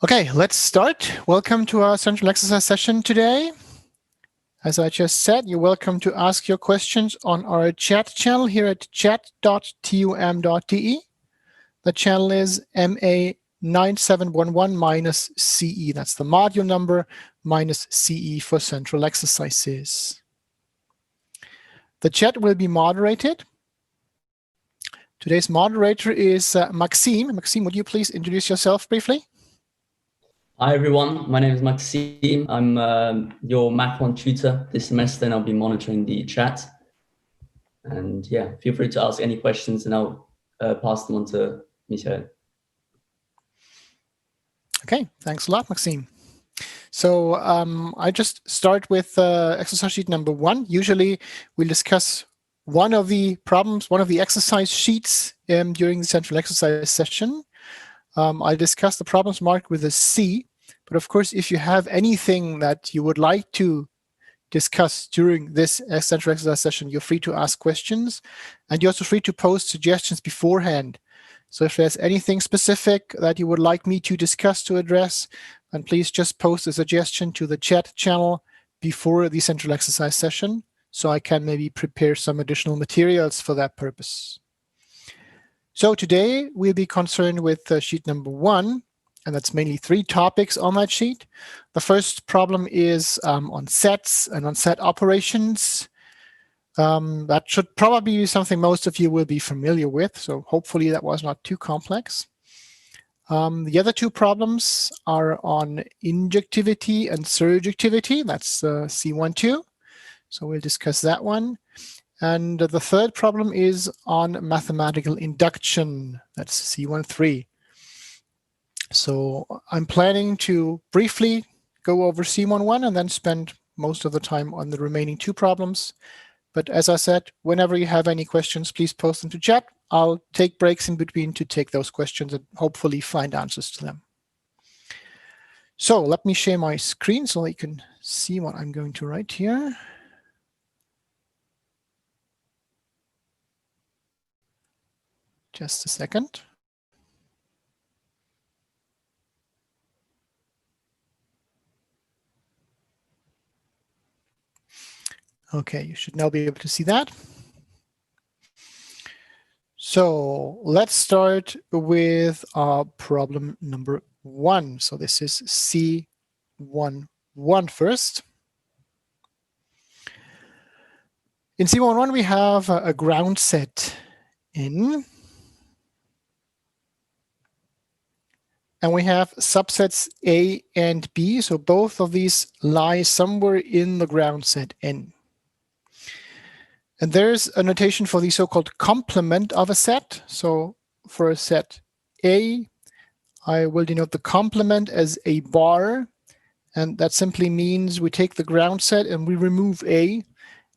Okay, let's start. Welcome to our central exercise session today. As I just said, you're welcome to ask your questions on our chat channel here at chat.tum.de. The channel is MA9711-CE. That's the module number minus CE for central exercises. The chat will be moderated. Today's moderator is Maxime. Maxime, would you please introduce yourself briefly? Hi everyone, my name is Maxime. I'm your Math 1 tutor this semester and I'll be monitoring the chat. And yeah, feel free to ask any questions and I'll pass them on to Michael. Okay, thanks a lot, Maxime. So I just start with exercise sheet number 1. Usually we'll discuss one of the problems, one of the exercise sheets during the central exercise session. I discuss the problems marked with a C, but of course, if you have anything that you would like to discuss during this central exercise session, you're free to ask questions, and you're also free to post suggestions beforehand. So if there's anything specific that you would like me to discuss to address, then please just post a suggestion to the chat channel before the central exercise session, so I can maybe prepare some additional materials for that purpose. So today we'll be concerned with sheet number 1, and that's mainly 3 topics on that sheet. The first problem is on sets and on set operations. That should probably be something most of you will be familiar with, so hopefully that was not too complex. The other 2 problems are on injectivity and surjectivity. That's C12, so we'll discuss that one. And the third problem is on mathematical induction. That's C13. So I'm planning to briefly go over C11 and then spend most of the time on the remaining 2 problems. But as I said, whenever you have any questions, please post them to chat. I'll take breaks in between to take those questions and hopefully find answers to them. So let me share my screen so you can see what I'm going to write here. Just a second. Okay, you should now be able to see that. So let's start with problem number 1. So this is C11 first. In C11, we have a ground set N. And we have subsets A and B. So both of these lie somewhere in the ground set N. And there's a notation for the so-called complement of a set. So for a set A, I will denote the complement as a bar. And that simply means we take the ground set and we remove A,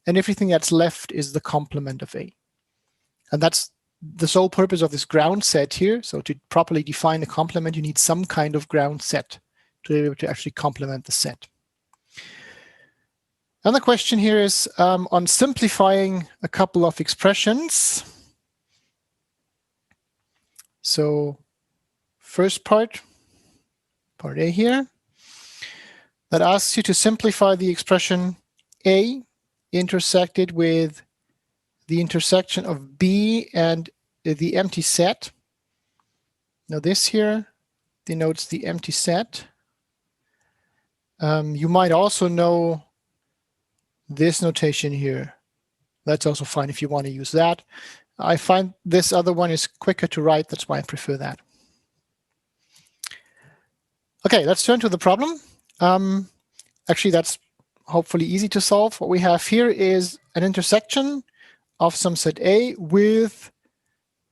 and everything that's left is the complement of A. And that's the sole purpose of this ground set here. So to properly define the complement, you need some kind of ground set to be able to actually complement the set. And the question here is on simplifying a couple of expressions. So first part A here, that asks you to simplify the expression A intersected with the intersection of B and the empty set. Now this here denotes the empty set. You might also know this notation here. That's also fine if you want to use that. I find this other one is quicker to write. That's why I prefer that. Okay, let's turn to the problem. Actually, that's hopefully easy to solve. What we have here is an intersection of some set A with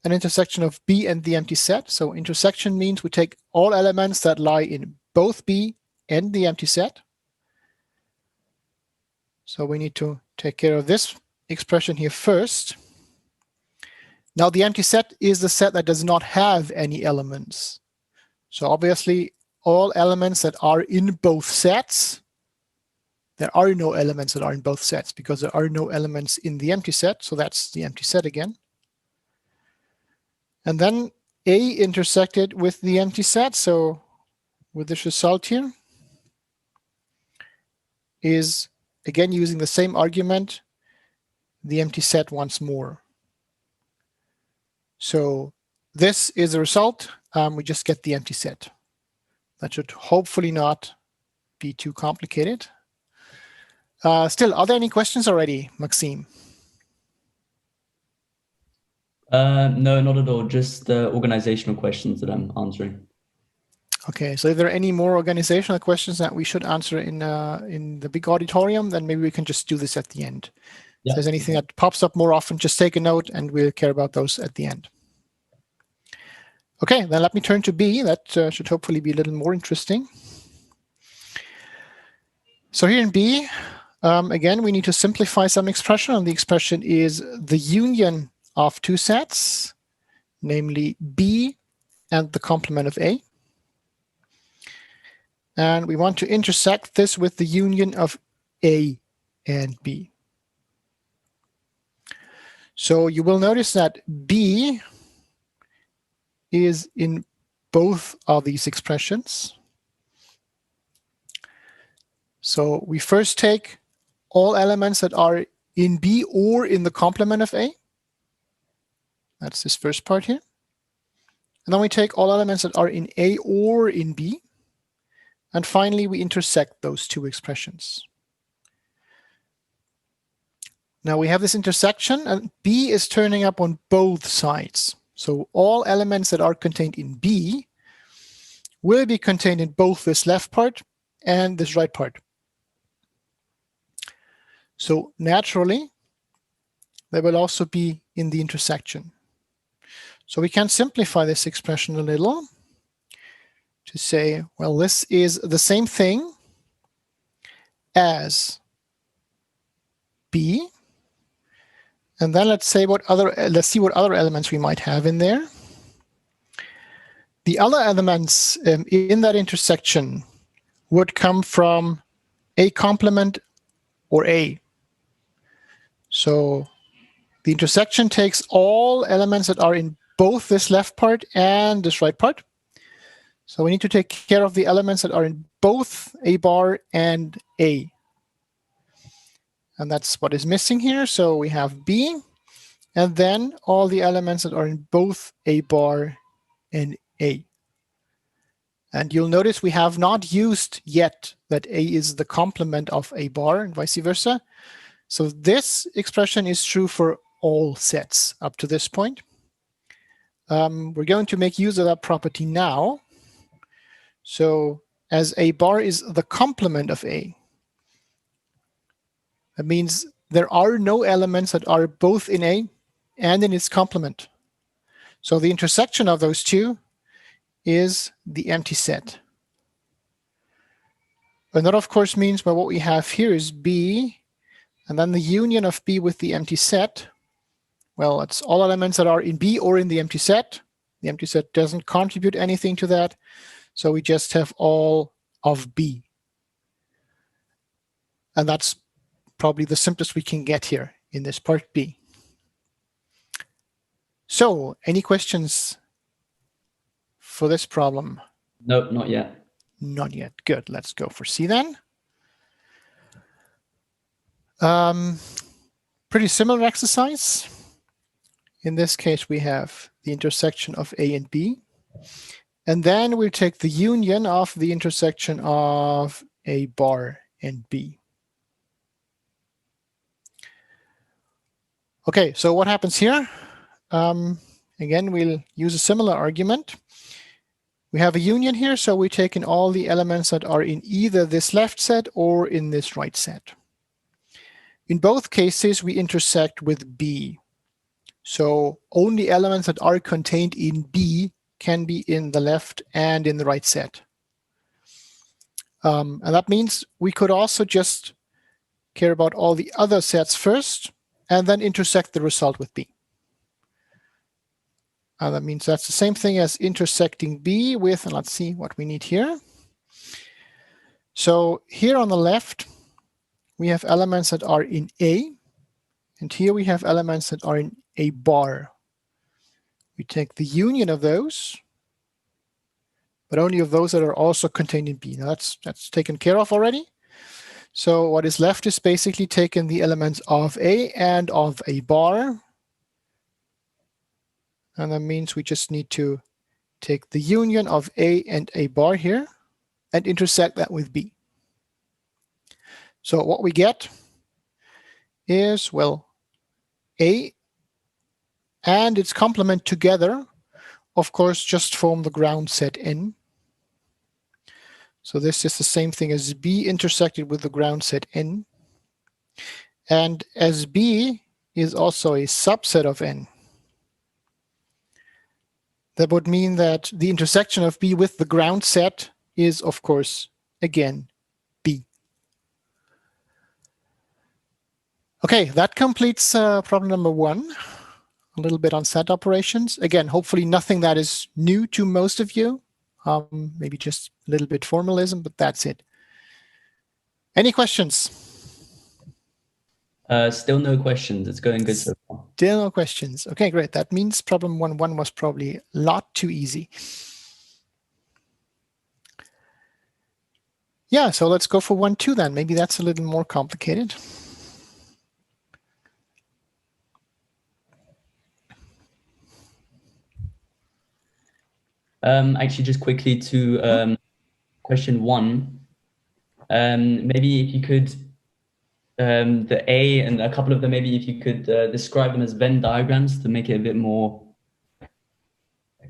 an intersection of B and the empty set. So intersection means we take all elements that lie in both B and the empty set. So we need to take care of this expression here first. Now the empty set is the set that does not have any elements. So obviously all elements that are in both sets, there are no elements that are in both sets because there are no elements in the empty set. So that's the empty set again. And then A intersected with the empty set. So with this result here is, again, using the same argument, the empty set once more. So this is the result. We just get the empty set. That should hopefully not be too complicated. Still, are there any questions already, Maxime? No, not at all. Just the organizational questions that I'm answering. Okay, so if there are any more organizational questions that we should answer in the big auditorium, then maybe we can just do this at the end. Yeah. If there's anything that pops up more often, just take a note and we'll care about those at the end. Okay, then let me turn to B. That should hopefully be a little more interesting. So here in B, again, we need to simplify some expression, and the expression is the union of two sets, namely B and the complement of A. And we want to intersect this with the union of A and B. So you will notice that B is in both of these expressions. So we first take all elements that are in B or in the complement of A. That's this first part here. And then we take all elements that are in A or in B. And finally, we intersect those two expressions. Now we have this intersection, and B is turning up on both sides. So all elements that are contained in B will be contained in both this left part and this right part. So naturally, they will also be in the intersection. So we can simplify this expression a little to say, well, this is the same thing as B. And then let's see what other elements we might have in there. The other elements in that intersection would come from A complement or A. So the intersection takes all elements that are in both this left part and this right part. So we need to take care of the elements that are in both A bar and A. And that's what is missing here. So we have B, and then all the elements that are in both A bar and A. And you'll notice we have not used yet that A is the complement of A bar and vice versa. So this expression is true for all sets up to this point. We're going to make use of that property now. So as A bar is the complement of A, that means there are no elements that are both in A and in its complement. So the intersection of those two is the empty set. And that, of course, means well, what we have here is B, and then the union of B with the empty set. Well, it's all elements that are in B or in the empty set. The empty set doesn't contribute anything to that. So we just have all of B. And that's probably the simplest we can get here in this part B. So any questions for this problem? No, not yet. Not yet. Good. Let's go for C then. Pretty similar exercise. In this case, we have the intersection of A and B. And then we'll take the union of the intersection of A bar and B. Okay, so what happens here? Again, we'll use a similar argument. We have a union here, so we take in all the elements that are in either this left set or in this right set. In both cases, we intersect with B. So only elements that are contained in B can be in the left and in the right set. And that means we could also just care about all the other sets first and then intersect the result with B. And that means that's the same thing as intersecting B with, and let's see what we need here. So here on the left, we have elements that are in A, and here we have elements that are in A bar. We take the union of those, but only of those that are also contained in B. Now that's taken care of already. So what is left is basically taking the elements of A and of A bar. And that means we just need to take the union of A and A bar here and intersect that with B. So what we get is, well, A and its complement together, of course, just form the ground set N. So this is the same thing as B intersected with the ground set N. And as B is also a subset of N, that would mean that the intersection of B with the ground set is, of course, again, B. Okay, that completes problem number 1. A little bit on set operations. Again, hopefully nothing that is new to most of you. Maybe just a little bit formalism, but that's it. Any questions? Still no questions. It's going good so far. Still no questions. Okay, great. That means problem 1.1 was probably a lot too easy. Yeah, so let's go for 1.2 then. Maybe that's a little more complicated. Actually, just quickly to question 1. Maybe if you could, the A and a couple of them, maybe if you could describe them as Venn diagrams to make it a bit more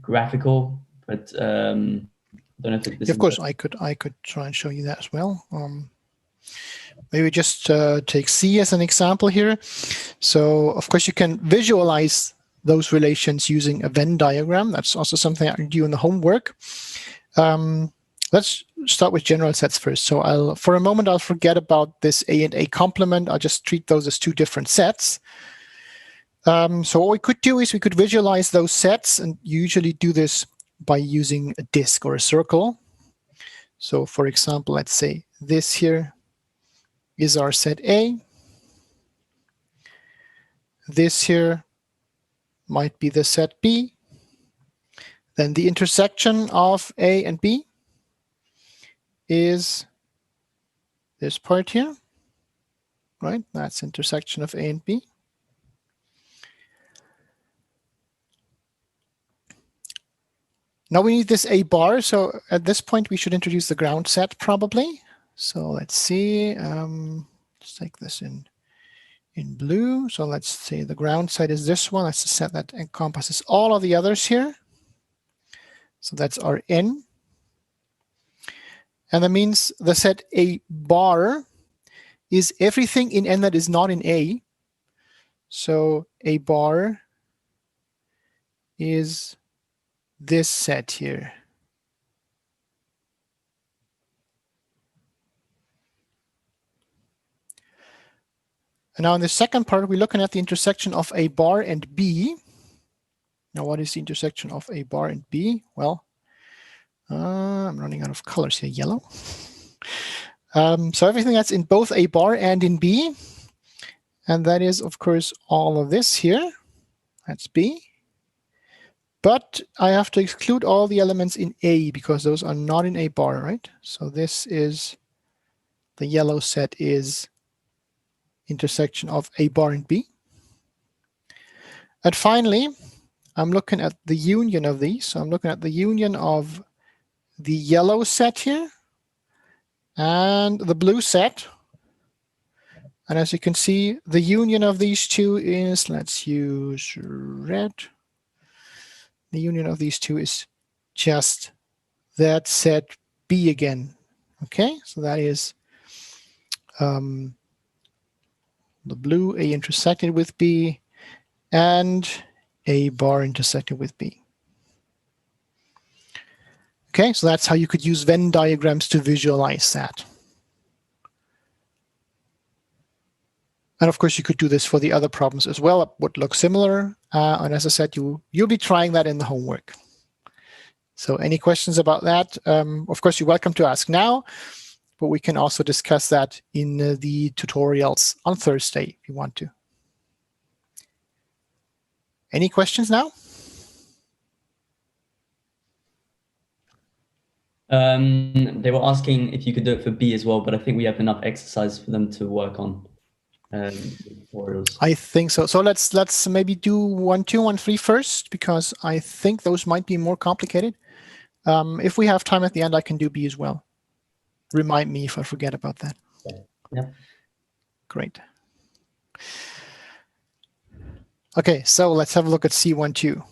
graphical. But I don't know if this of course, I could try and show you that as well. Maybe just take C as an example here. So, of course, you can visualize those relations using a Venn diagram. That's also something I can do in the homework. Let's start with general sets first. So for a moment, I'll forget about this A and A complement. I'll just treat those as 2 different sets. So what we could do is we could visualize those sets, and usually do this by using a disk or a circle. So for example, let's say this here is our set A. This here might be the set B. Then the intersection of A and B is this part here, right? That's intersection of A and B. Now we need this A bar. So at this point, we should introduce the ground set probably. So let's see. Let's take this in blue. So let's say the ground set is this one. That's the set that encompasses all of the others here. So that's our N. And that means the set A bar is everything in N that is not in A. So A bar is this set here. And now in the second part, we're looking at the intersection of A bar and B. Now, what is the intersection of A bar and B? Well, I'm running out of colors here, yellow. So everything that's in both A bar and in B, and that is, of course, all of this here. That's B. But I have to exclude all the elements in A because those are not in A bar, right? So this is, the yellow set is intersection of A bar and B. And finally, I'm looking at the union of these. So I'm looking at the union of the yellow set here and the blue set. And as you can see, the union of these two is, let's use red. The union of these two is just that set B again. Okay, so that is the blue A intersected with B and A bar intersected with B. Okay, so that's how you could use Venn diagrams to visualize that. And of course, you could do this for the other problems as well. It would look similar. And as I said, you'll be trying that in the homework. So any questions about that? Of course, you're welcome to ask now, but we can also discuss that in the tutorials on Thursday if you want to. Any questions now? They were asking if you could do it for B as well, but I think we have enough exercise for them to work on tutorials. I think so. So let's maybe do 1, 2, 1, 3 first, because I think those might be more complicated. If we have time at the end, I can do B as well. Remind me if I forget about that. Yeah. Great. Okay, so let's have a look at C12.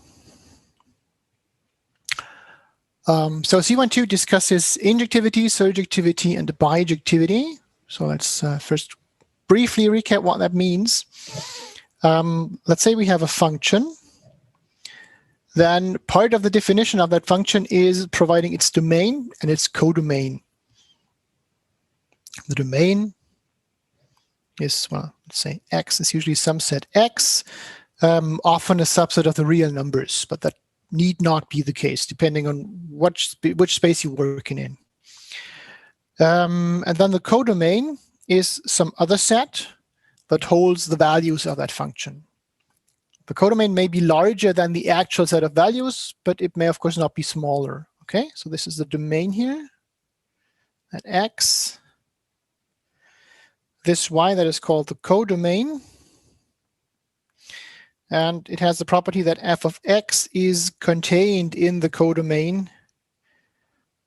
So C12 discusses injectivity, surjectivity, and bijectivity. So let's first briefly recap what that means. Let's say we have a function. Then part of the definition of that function is providing its domain and its codomain. The domain is, well, let's say X is usually some set X, often a subset of the real numbers, but that need not be the case, depending on which space you're working in. And then the codomain is some other set that holds the values of that function. The codomain may be larger than the actual set of values, but it may, of course, not be smaller. Okay, so this is the domain here, at X. This Y that is called the codomain. And it has the property that f of X is contained in the codomain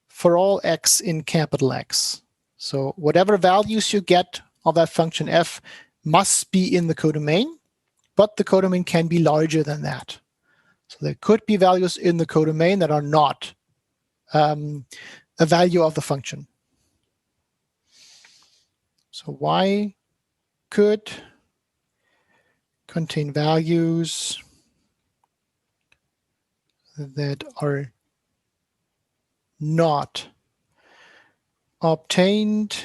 for all X in capital X. So whatever values you get of that function f must be in the codomain, but the codomain can be larger than that. So there could be values in the codomain that are not a value of the function. So Y could contain values that are not obtained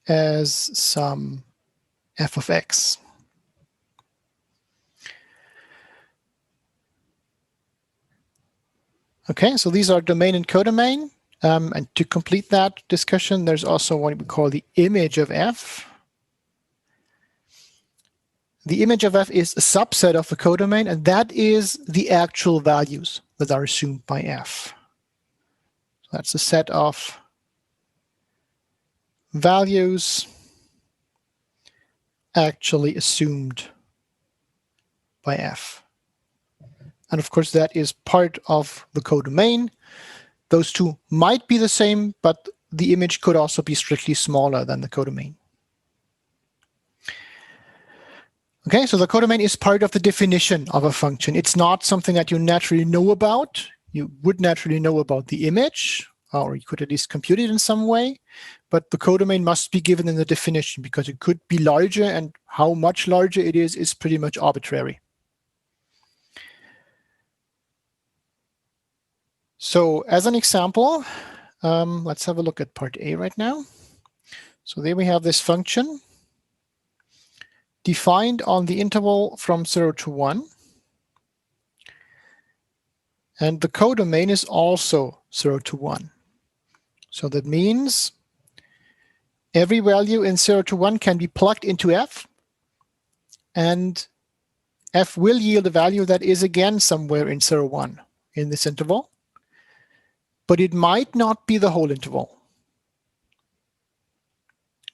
as some f of X. Okay, so these are domain and codomain. And to complete that discussion, there's also what we call the image of f. The image of f is a subset of the codomain, and that is the actual values that are assumed by f. So that's a set of values actually assumed by f. And of course, that is part of the codomain. Those two might be the same, but the image could also be strictly smaller than the codomain. Okay, so the codomain is part of the definition of a function. It's not something that you naturally know about. You would naturally know about the image, or you could at least compute it in some way. But the codomain must be given in the definition because it could be larger, and how much larger it is pretty much arbitrary. So as an example, let's have a look at part A right now. So there we have this function defined on the interval from 0 to 1. And the codomain is also 0 to 1. So that means every value in 0 to 1 can be plugged into f, and f will yield a value that is again somewhere in 0, 1 in this interval. But it might not be the whole interval.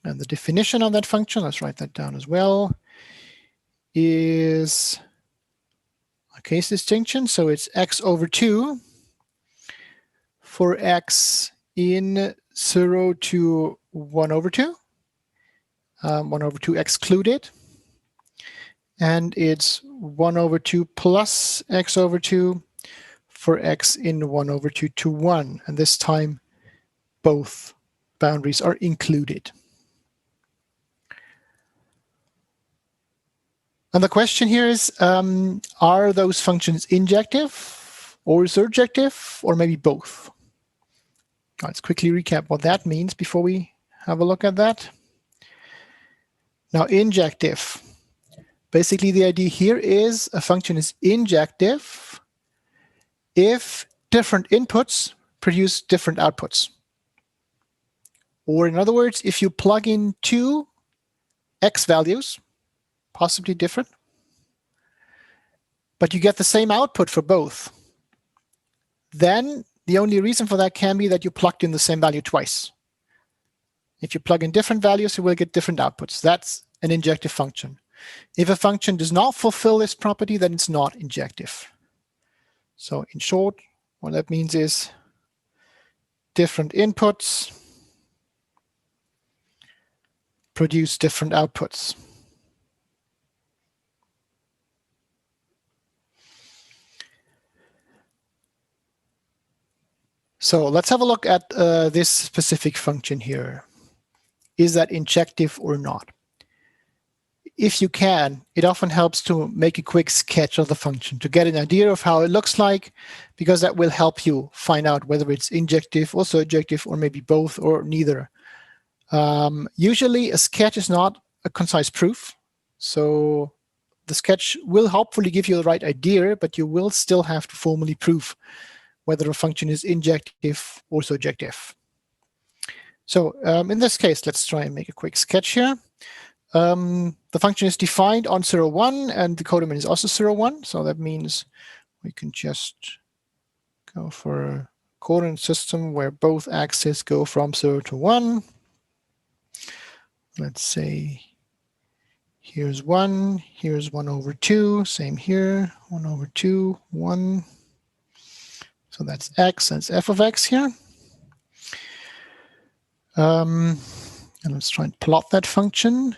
And the definition of that function, let's write that down as well, is a case distinction. So it's x over 2 for x in 0 to 1 over 2, 1 over 2 excluded. And it's 1 over 2 plus x over 2 for x in 1 over 2 to 1. And this time, both boundaries are included. And the question here is, are those functions injective or surjective, or maybe both? Let's quickly recap what that means before we have a look at that. Now, injective. Basically, the idea here is a function is injective if different inputs produce different outputs. Or in other words, if you plug in two x values, possibly different, but you get the same output for both, then The only reason for that can be that you plugged in the same value twice. If you plug in different values, you will get different outputs. That's an injective function. If a function does not fulfill this property, then it's not injective. So in short, what that means is different inputs produce different outputs. So let's have a look at this specific function here. Is that injective or not? If you can, it often helps to make a quick sketch of the function to get an idea of how it looks like, because that will help you find out whether it's injective or surjective or maybe both or neither. Usually a sketch is not a concise proof. So the sketch will hopefully give you the right idea, but you will still have to formally prove whether a function is injective or surjective. So in this case, let's try and make a quick sketch here. The function is defined on 0, 1, and the codomain is also 0, 1. So that means we can just go for a coordinate system where both axes go from 0 to 1. Let's say here's 1, here's 1 over 2, same here, 1 over 2, 1. So that's x, that's f of x here. And let's try and plot that function.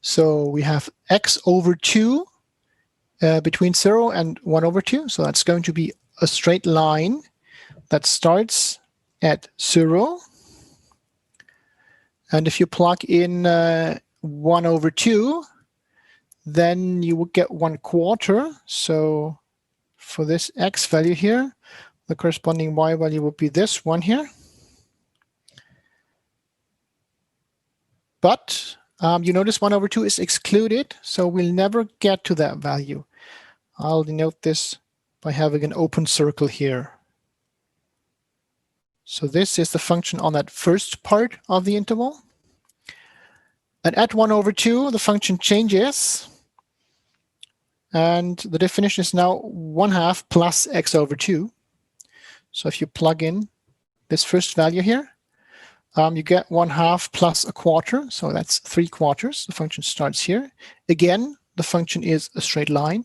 So we have x over 2 between 0 and 1 over 2. So that's going to be a straight line that starts at 0. And if you plug in 1 over 2, then you would get 1/4. So for this x value here, the corresponding y value would be this one here. But you notice 1 over 2 is excluded, so we'll never get to that value. I'll denote this by having an open circle here. So this is the function on that first part of the interval. And at 1 over 2, the function changes. And the definition is now 1/2 plus x over 2. So if you plug in this first value here, you get 1/2 plus 1/4. So that's 3/4. The function starts here. Again, the function is a straight line.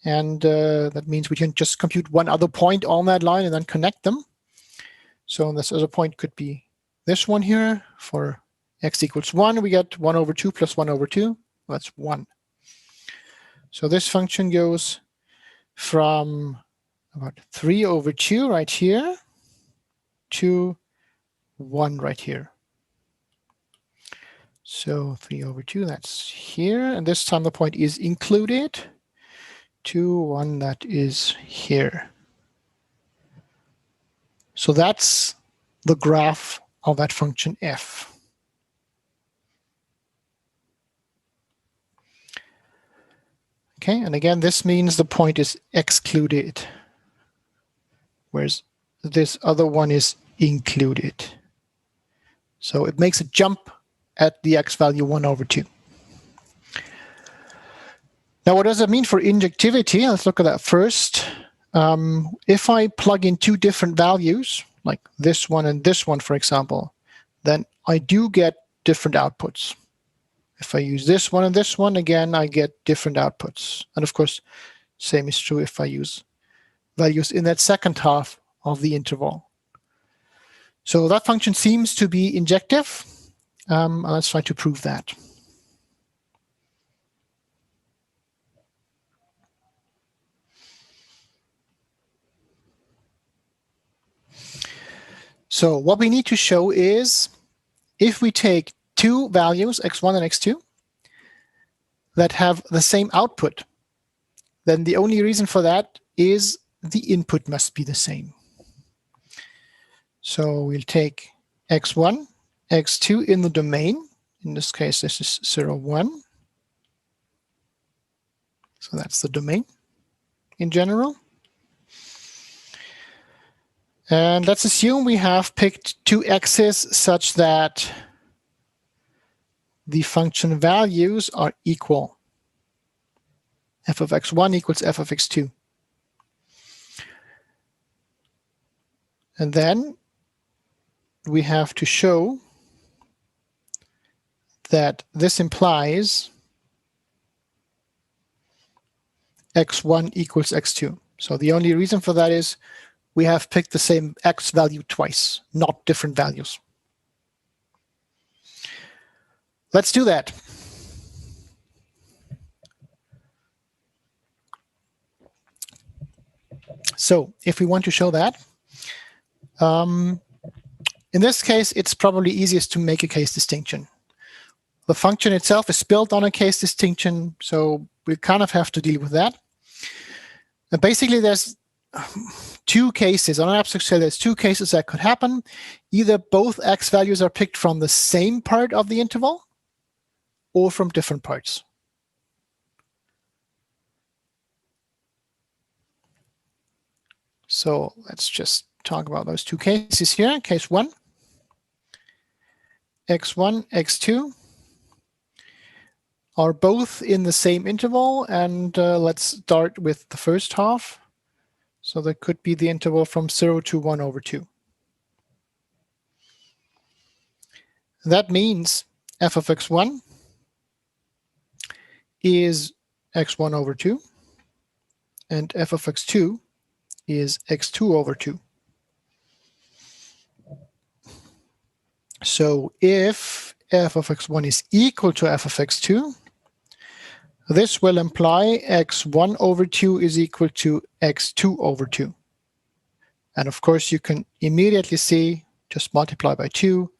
And that means we can just compute one other point on that line and then connect them. So this other point could be this one here. For x equals 1, we get 1 over 2 plus 1 over 2. That's 1. So this function goes from about 3 over 2 right here to 1 right here. So 3 over 2, that's here. And this time the point is included to 1 that is here. So that's the graph of that function f. Okay, and again, this means the point is excluded, whereas this other one is included. So it makes a jump at the x value 1 over 2. Now, what does that mean for injectivity? Let's look at that first. If I plug in two different values, like this one and this one, for example, then I do get different outputs. If I use this one and this one, again, I get different outputs. And of course, same is true if I use values in that second half of the interval. So that function seems to be injective. Let's try to prove that. So what we need to show is if we take two values, x1 and x2, that have the same output, then the only reason for that is the input must be the same. So we'll take x1, x2 in the domain. In this case, this is 0, 1. So that's the domain in general. And let's assume we have picked two x's such that the function values are equal. F of x1 equals f of x2. And then we have to show that this implies x1 equals x2. So the only reason for that is we have picked the same x value twice, not different values. Let's do that. So if we want to show that, in this case, it's probably easiest to make a case distinction. The function itself is built on a case distinction, so we kind of have to deal with that. And basically, there's two cases. On an abstract scale, there's two cases that could happen. Either both x values are picked from the same part of the interval or from different parts. So let's just talk about those two cases here. Case 1, x1, x2 are both in the same interval, and let's start with the first half. So that could be the interval from 0 to 1 over 2. That means f of x1 is x1 over 2, and f of x2 is x2 over 2. So if f of x1 is equal to f of x2, this will imply x1 over 2 is equal to x2 over 2. And of course, you can immediately see, just multiply by 2.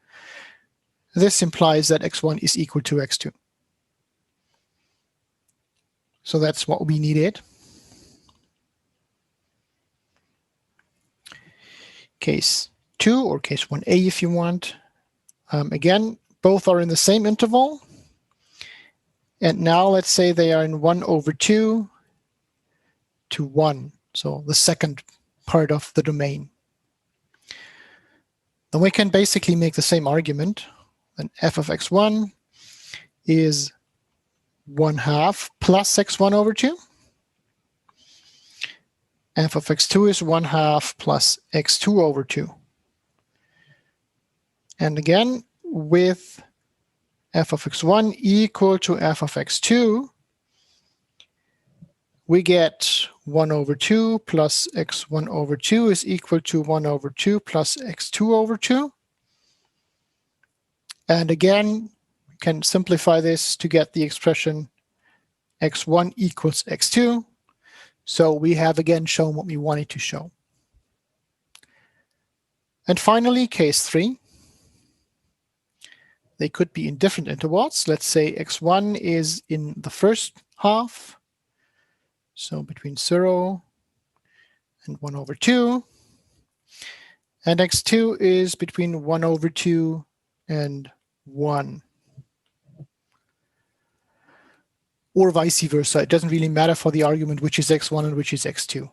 This implies that x1 is equal to x2. So that's what we needed. Case 2, or case 1a if you want. Again, both are in the same interval. And now let's say they are in 1 over 2 to 1. So the second part of the domain. Then we can basically make the same argument. Then f of x1 is 1/2 plus x1 over 2. F of x2 is 1/2 plus x2 over 2. And again, with f of x1 equal to f of x2, we get 1 over 2 plus x1 over 2 is equal to 1 over 2 plus x2 over 2. And again, we can simplify this to get the expression x1 equals x2. So we have again shown what we wanted to show. And finally, case 3. They could be in different intervals. Let's say x1 is in the first half, so between 0 and 1 over 2. And x2 is between 1 over 2 and 1. Or vice versa. It doesn't really matter for the argument which is x1 and which is x2.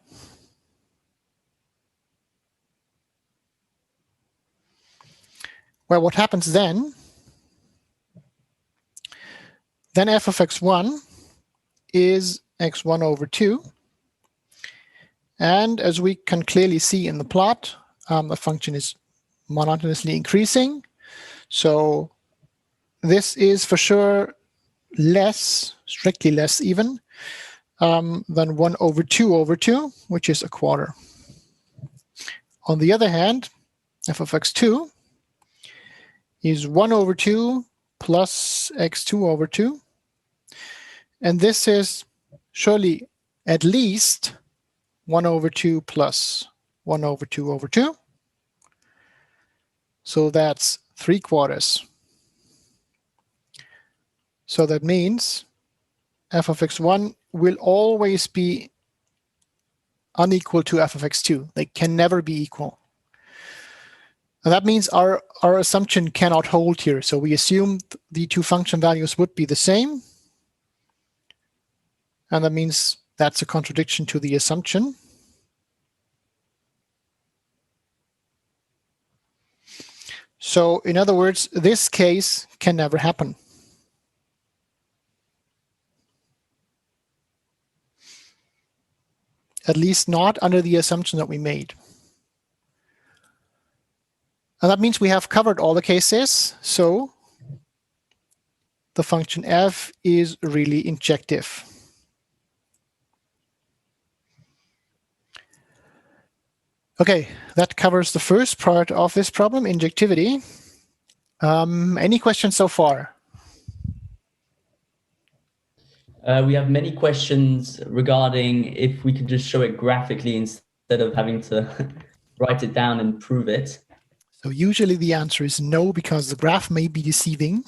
Well, what happens then? Then f of x1 is x1 over 2. And as we can clearly see in the plot, the function is monotonously increasing. So this is for sure less, strictly less even, than 1 over 2, which is a quarter. On the other hand, f of x2 is 1 over 2 plus x2 over 2. And this is surely at least 1 over 2 plus 1 over 2 over 2. So that's 3/4. So that means f of x1 will always be unequal to f of x2. They can never be equal. And that means our assumption cannot hold here. So we assume the two function values would be the same. And that means that's a contradiction to the assumption. So in other words, this case can never happen. At least not under the assumption that we made. And that means we have covered all the cases. So the function f is really injective. Okay, that covers the first part of this problem, injectivity. Any questions so far? We have many questions regarding if we could just show it graphically instead of having to write it down and prove it. So usually the answer is no, because the graph may be deceiving.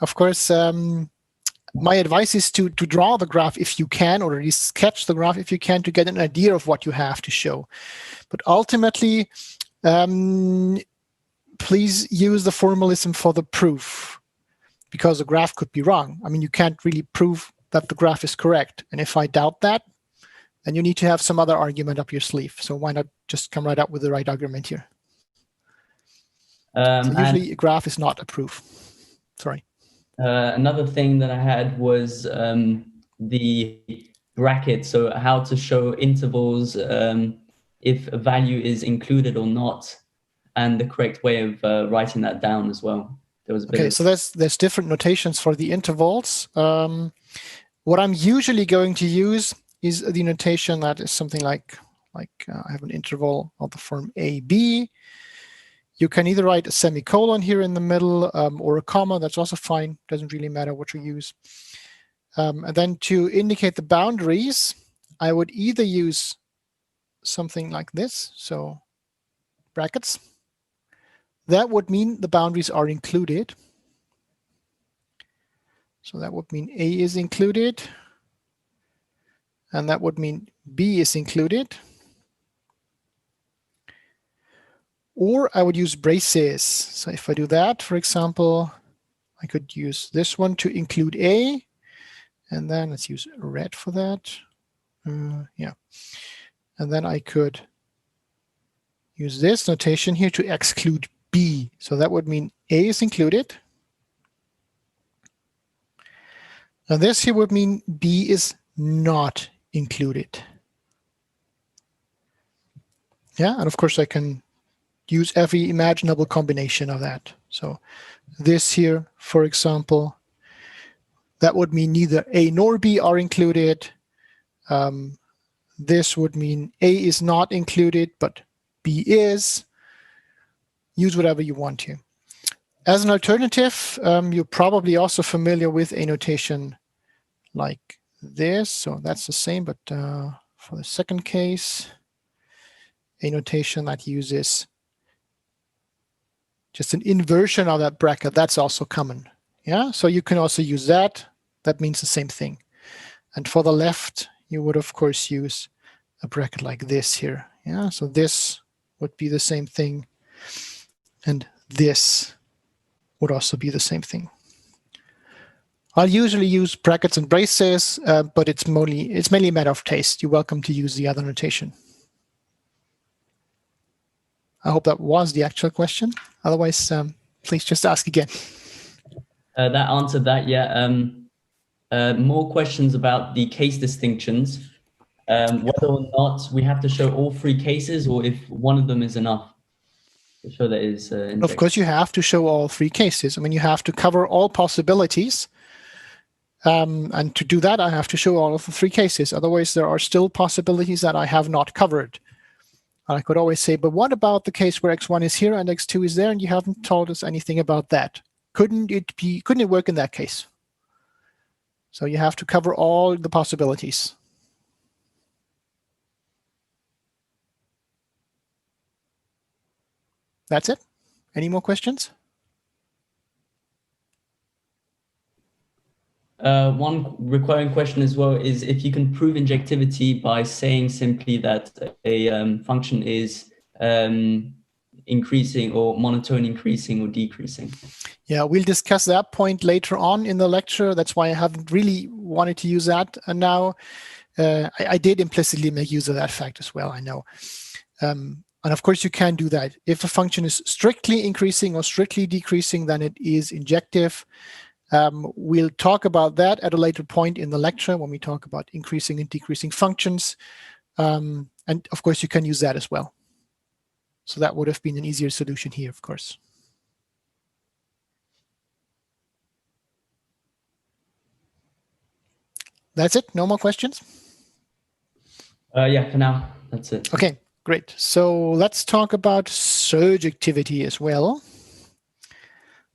Of course, my advice is to draw the graph if you can, or at least sketch the graph if you can, to get an idea of what you have to show. But ultimately, please use the formalism for the proof, because the graph could be wrong. I mean, you can't really prove that the graph is correct. And if I doubt that, then you need to have some other argument up your sleeve. So why not just come right up with the right argument here? So usually a graph is not a proof. Sorry. Another thing that I had was the bracket. So how to show intervals, if a value is included or not, and the correct way of writing that down as well. There was a bit okay, so there's different notations for the intervals. What I'm usually going to use is the notation that is something like I have an interval of the form AB. You can either write a semicolon here in the middle or a comma. That's also fine. Doesn't really matter what you use. And then to indicate the boundaries, I would either use something like this, so brackets. That would mean the boundaries are included. So that would mean A is included. And that would mean B is included. Or I would use braces. So if I do that, for example, I could use this one to include A. And then let's use red for that. Yeah. And then I could use this notation here to exclude B. So that would mean A is included. Now this here would mean B is not included. Yeah, and of course I can use every imaginable combination of that. So this here, for example, that would mean neither A nor B are included. This would mean A is not included, but B is. Use whatever you want to. As an alternative, you're probably also familiar with a notation like this. So that's the same, but for the second case, a notation that uses just an inversion of that bracket. That's also common. Yeah, so you can also use that. That means the same thing. And for the left, you would of course use a bracket like this here. Yeah, so this would be the same thing. And this would also be the same thing. I'll usually use brackets and braces, but it's mainly a matter of taste. You're welcome to use the other notation. I hope that was the actual question. Otherwise, please just ask again. That answered that, yeah. More questions about the case distinctions, whether or not we have to show all three cases or if one of them is enough to show that is injective. Of course, you have to show all three cases. I mean, you have to cover all possibilities. And to do that, I have to show all of the three cases. Otherwise, there are still possibilities that I have not covered. I could always say, but what about the case where x1 is here and x2 is there, and you haven't told us anything about that? Couldn't it work in that case? So you have to cover all the possibilities. That's it. Any more questions? One recurring question as well is if you can prove injectivity by saying simply that a function is increasing or monotone increasing or decreasing. Yeah, we'll discuss that point later on in the lecture. That's why I haven't really wanted to use that. And now I did implicitly make use of that fact as well, I know. And of course, you can do that. If a function is strictly increasing or strictly decreasing, then it is injective. We'll talk about that at a later point in the lecture when we talk about increasing and decreasing functions. And of course, you can use that as well. So that would have been an easier solution here, of course. That's it? No more questions? Yeah, for now, that's it. Okay, great. So let's talk about surjectivity as well.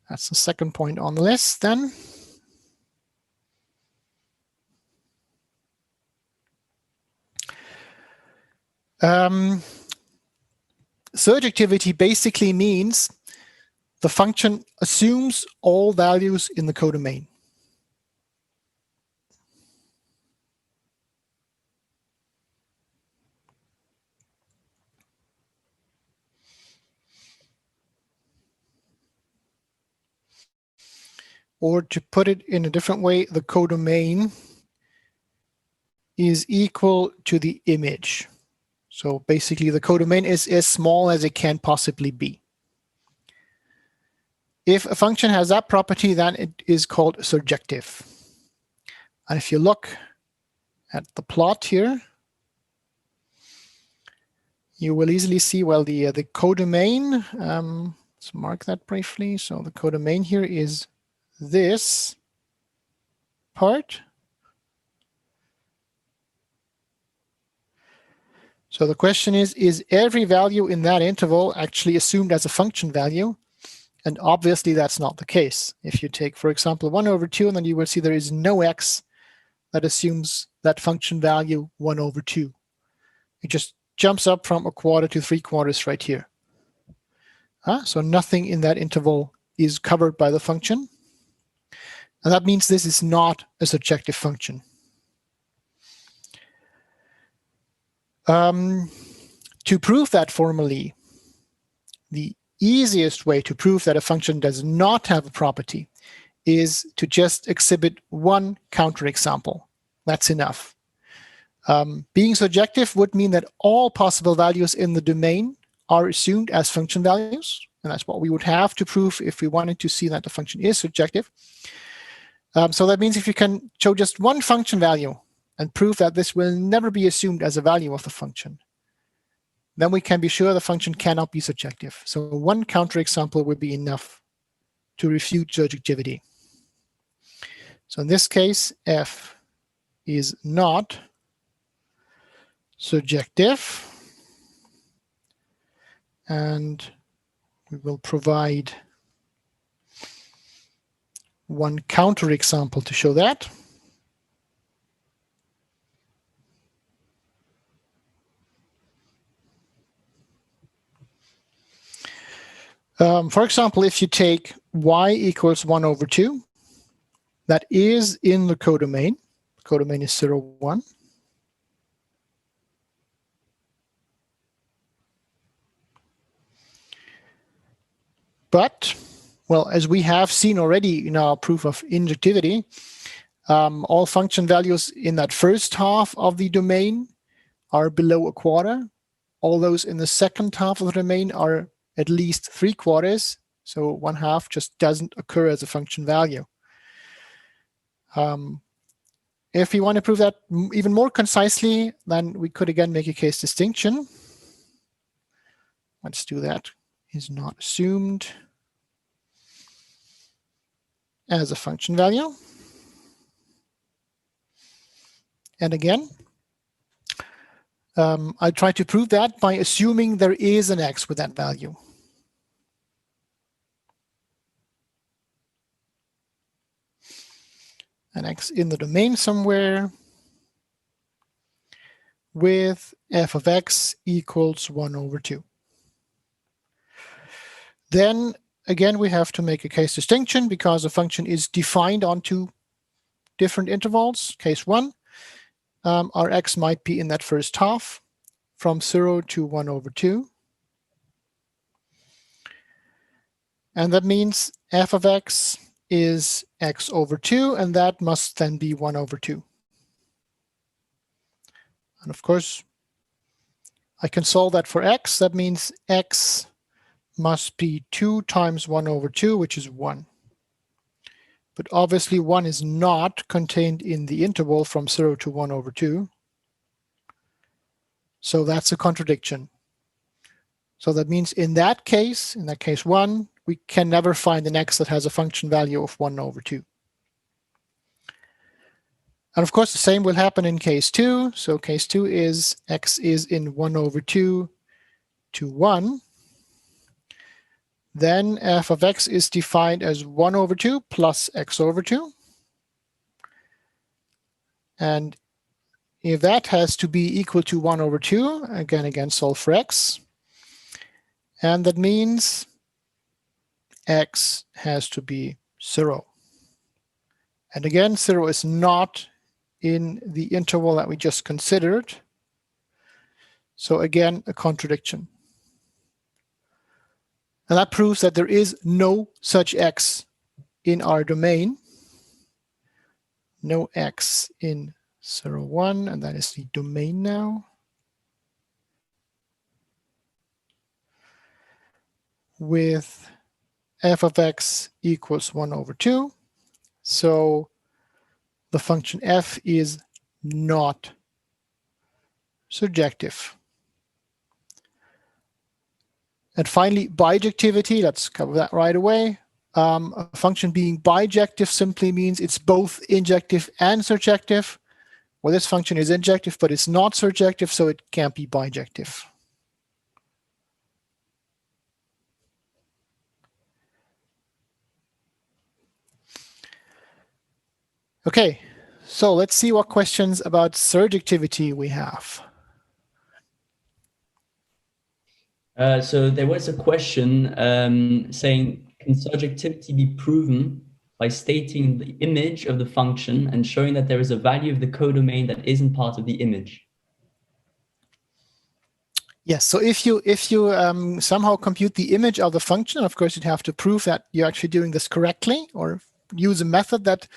That's the second point on the list then. Surjectivity basically means the function assumes all values in the codomain. Or to put it in a different way, the codomain is equal to the image. So basically the codomain is as small as it can possibly be. If a function has that property, then it is called surjective. And if you look at the plot here, you will easily see, well, the codomain, let's mark that briefly. So the codomain here is this part. So the question is every value in that interval actually assumed as a function value? And obviously that's not the case. If you take, for example, 1/2, and then you will see there is no x that assumes that function value 1/2. It just jumps up from 1/4 to 3/4 right here. So nothing in that interval is covered by the function. And that means this is not a surjective function. To prove that formally, the easiest way to prove that a function does not have a property is to just exhibit one counterexample. That's enough. Being surjective would mean that all possible values in the domain are assumed as function values, and that's what we would have to prove if we wanted to see that the function is surjective. So that means if you can show just one function value and prove that this will never be assumed as a value of the function, then we can be sure the function cannot be surjective. So one counterexample would be enough to refute surjectivity. So in this case, f is not surjective, and we will provide one counterexample to show that. For example, if you take y equals 1/2, that is in the codomain. Codomain is 0, 1. But, well, as we have seen already in our proof of injectivity, all function values in that first half of the domain are below 1/4. All those in the second half of the domain are at least 3/4. So 1/2 just doesn't occur as a function value. If we want to prove that even more concisely, then we could again make a case distinction. Let's do that. Is not assumed as a function value. And again, I try to prove that by assuming there is an x with that value. An x in the domain somewhere with f of x equals 1/2. Then again, we have to make a case distinction because the function is defined onto different intervals. Case 1, our x might be in that first half from 0 to 1/2. And that means f of x is x/2, and that must then be 1/2. And of course, I can solve that for x. That means x must be 2 times 1/2, which is 1. But obviously 1 is not contained in the interval from 0 to 1/2. So that's a contradiction. So that means in that case 1, we can never find an x that has a function value of 1 over 2. And of course, the same will happen in case 2. So case 2 is x is in 1 over 2 to 1. Then f of x is defined as 1 over 2 plus x over 2. And if that has to be equal to 1 over 2, again, solve for x. And that means x has to be 0. And again, 0 is not in the interval that we just considered. So again, a contradiction. And that proves that there is no such x in our domain. No x in 0, 1, and that is the domain now. With f of x equals 1 over 2. So the function f is not surjective. And finally, bijectivity, let's cover that right away. A function being bijective simply means it's both injective and surjective. Well, this function is injective, but it's not surjective, so it can't be bijective. Okay, so let's see what questions about surjectivity we have. So there was a question saying, can surjectivity be proven by stating the image of the function and showing that there is a value of the codomain that isn't part of the image? Yes, so if you somehow compute the image of the function, of course, you'd have to prove that you're actually doing this correctly, or use a method that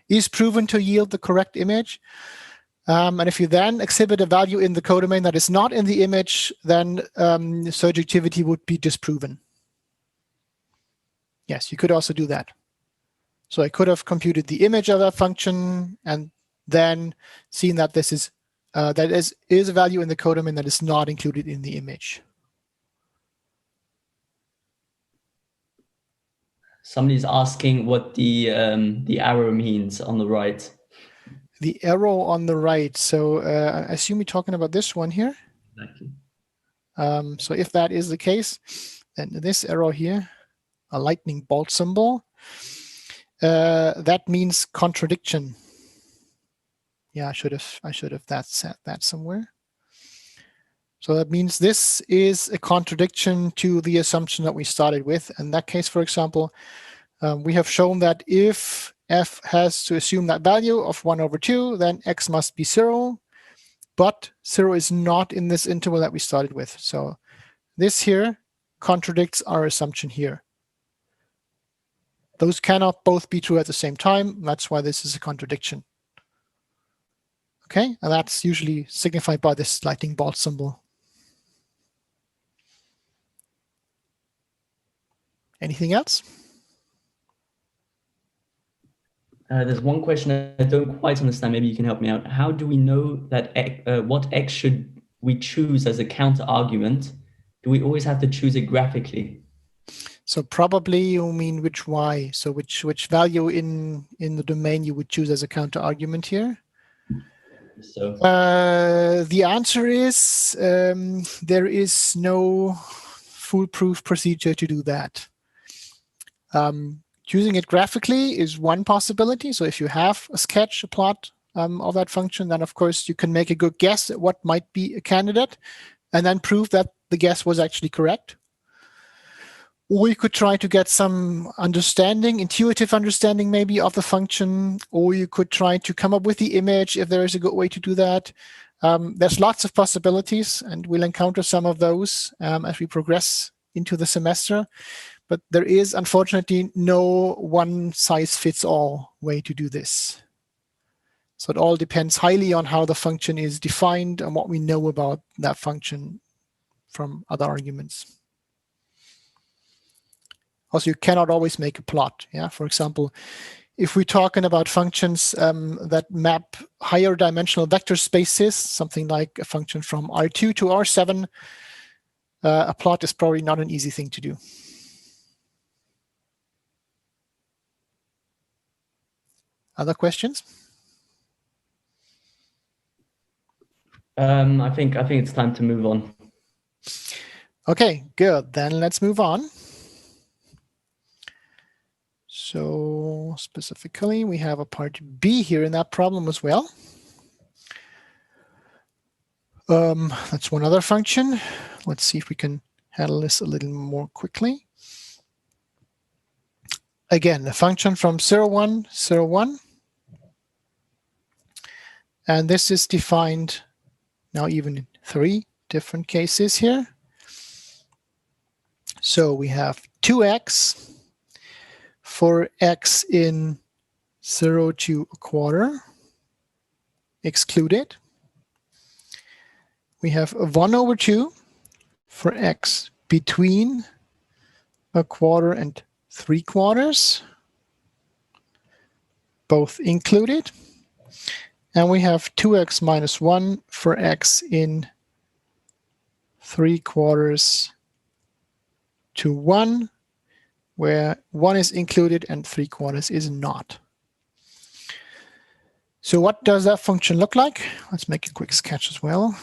is proven to yield the correct image. And if you then exhibit a value in the codomain that is not in the image, then surjectivity would be disproven. Yes, you could also do that. So I could have computed the image of that function and then seen that this is is a value in the codomain that is not included in the image. Somebody's asking what the arrow means on the right. The arrow on the right. So I assume you're talking about this one here. Exactly. So if that is the case, then this arrow here, a lightning bolt symbol, that means contradiction. Yeah, I should have set that somewhere. So that means this is a contradiction to the assumption that we started with. In that case, for example, we have shown that if f has to assume that value of 1 over 2, then x must be 0. But 0 is not in this interval that we started with. So this here contradicts our assumption here. Those cannot both be true at the same time. That's why this is a contradiction. Okay, and that's usually signified by this lightning bolt symbol. Anything else? There's one question I don't quite understand. Maybe you can help me out. How do we know that what x should we choose as a counter argument? Do we always have to choose it graphically? So probably you mean which y. So which value in the domain you would choose as a counter argument here? So the answer is there is no foolproof procedure to do that. Choosing it graphically is one possibility. So if you have a sketch, a plot of that function, then of course you can make a good guess at what might be a candidate and then prove that the guess was actually correct. Or you could try to get some understanding, intuitive understanding maybe of the function, or you could try to come up with the image if there is a good way to do that. There's lots of possibilities, and we'll encounter some of those as we progress into the semester. But there is, unfortunately, no one-size-fits-all way to do this. So it all depends highly on how the function is defined and what we know about that function from other arguments. Also, you cannot always make a plot. Yeah, for example, if we're talking about functions that map higher dimensional vector spaces, something like a function from R2 to R7, a plot is probably not an easy thing to do. Other questions? I think it's time to move on. Okay, good. Then let's move on. So specifically, we have a part B here in that problem as well. That's one other function. Let's see if we can handle this a little more quickly. Again, the function from 0, 1, 0, 1. And this is defined now even in 3 different cases here. So we have 2x for x in 0 to a quarter excluded. We have 1 over 2 for x between a quarter and 3/4, both included. And we have 2x minus 1 for x in 3/4 to 1, where 1 is included and 3/4 is not. So what does that function look like? Let's make a quick sketch as well.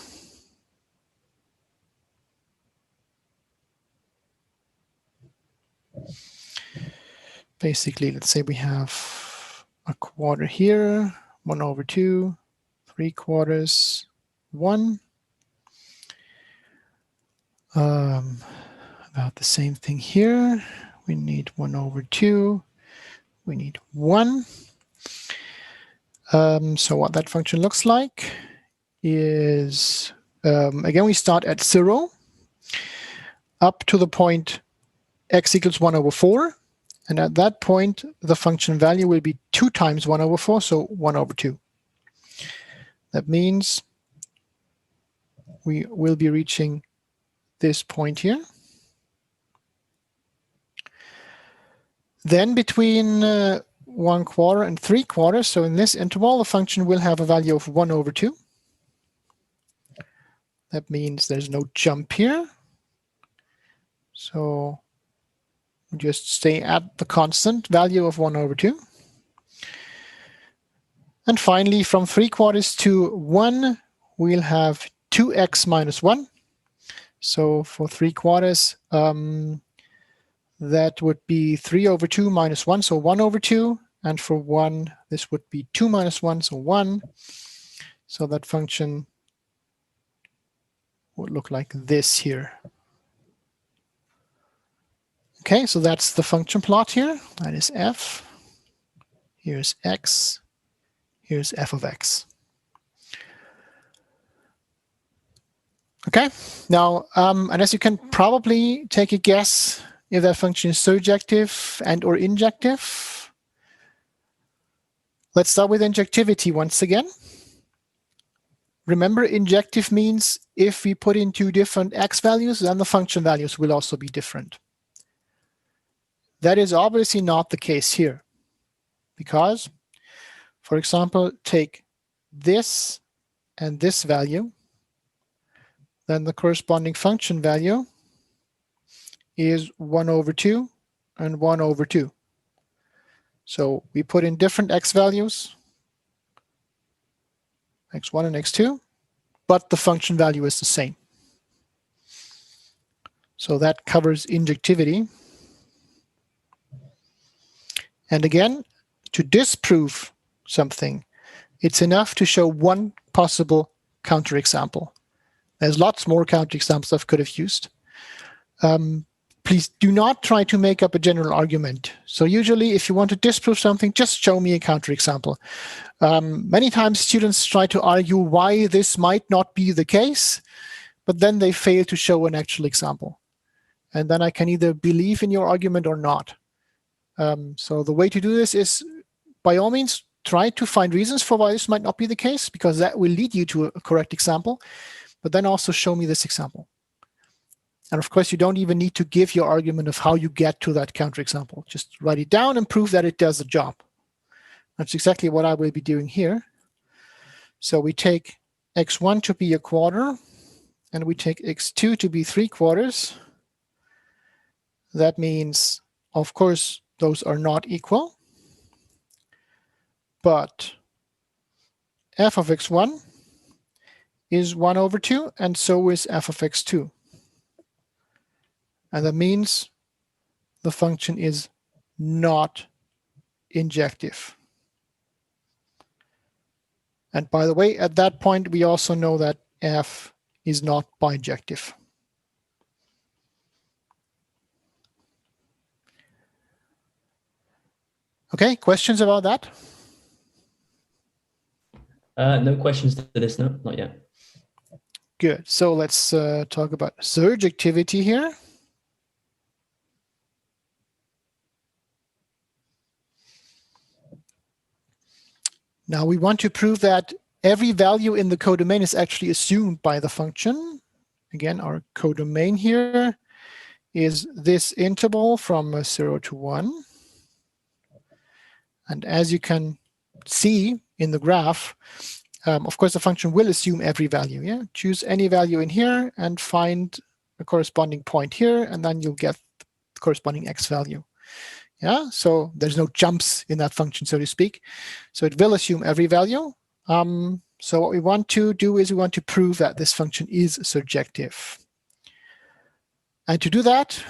Basically, let's say we have a quarter here, 1 over 2, 3/4, 1. About the same thing here. We need 1 over 2. We need 1. So what that function looks like is, again, we start at 0 up to the point x equals 1 over 4. And at that point, the function value will be 2 times 1 over 4, so 1 over 2. That means we will be reaching this point here. Then between 1/4 and 3/4, so in this interval, the function will have a value of 1 over 2. That means there's no jump here. So we just stay at the constant value of 1 over 2. And finally, from 3/4 to 1, we'll have 2x minus 1. So for 3/4, that would be 3 over 2 minus 1, so 1 over 2. And for 1, this would be 2 minus 1, so 1. So that function would look like this here. Okay, so that's the function plot here. That is f. Here's x. Here's f of x. Okay, now, and as you can probably take a guess if that function is surjective and or injective. Let's start with injectivity once again. Remember, injective means if we put in 2 different x values, then the function values will also be different. That is obviously not the case here, because, for example, take this and this value, then the corresponding function value is 1 over 2 and 1 over 2. So we put in different x values, x1 and x2, but the function value is the same. So that covers injectivity. And again, to disprove something, it's enough to show one possible counterexample. There's lots more counterexamples I could have used. Please do not try to make up a general argument. So usually, if you want to disprove something, just show me a counterexample. Many times students try to argue why this might not be the case, but then they fail to show an actual example. And then I can either believe in your argument or not. So the way to do this is, by all means, try to find reasons for why this might not be the case, because that will lead you to a correct example, but then also show me this example. And of course, you don't even need to give your argument of how you get to that counterexample. Just write it down and prove that it does the job. That's exactly what I will be doing here. So we take x1 to be a quarter, and we take x2 to be 3/4, that means, of course, those are not equal. But f of x1 is 1/2, and so is f of x2. And that means the function is not injective. And by the way, at that point, we also know that f is not bijective. Okay, questions about that? No questions to this, no, not yet. Good. So let's talk about surjectivity here. Now we want to prove that every value in the codomain is actually assumed by the function. Again, our codomain here is this interval from 0 to 1. And as you can see in the graph, of course, the function will assume every value. Yeah, choose any value in here and find a corresponding point here, and then you'll get the corresponding x value. Yeah, so there's no jumps in that function, so to speak. So it will assume every value. So what we want to do is we want to prove that this function is surjective. And to do that,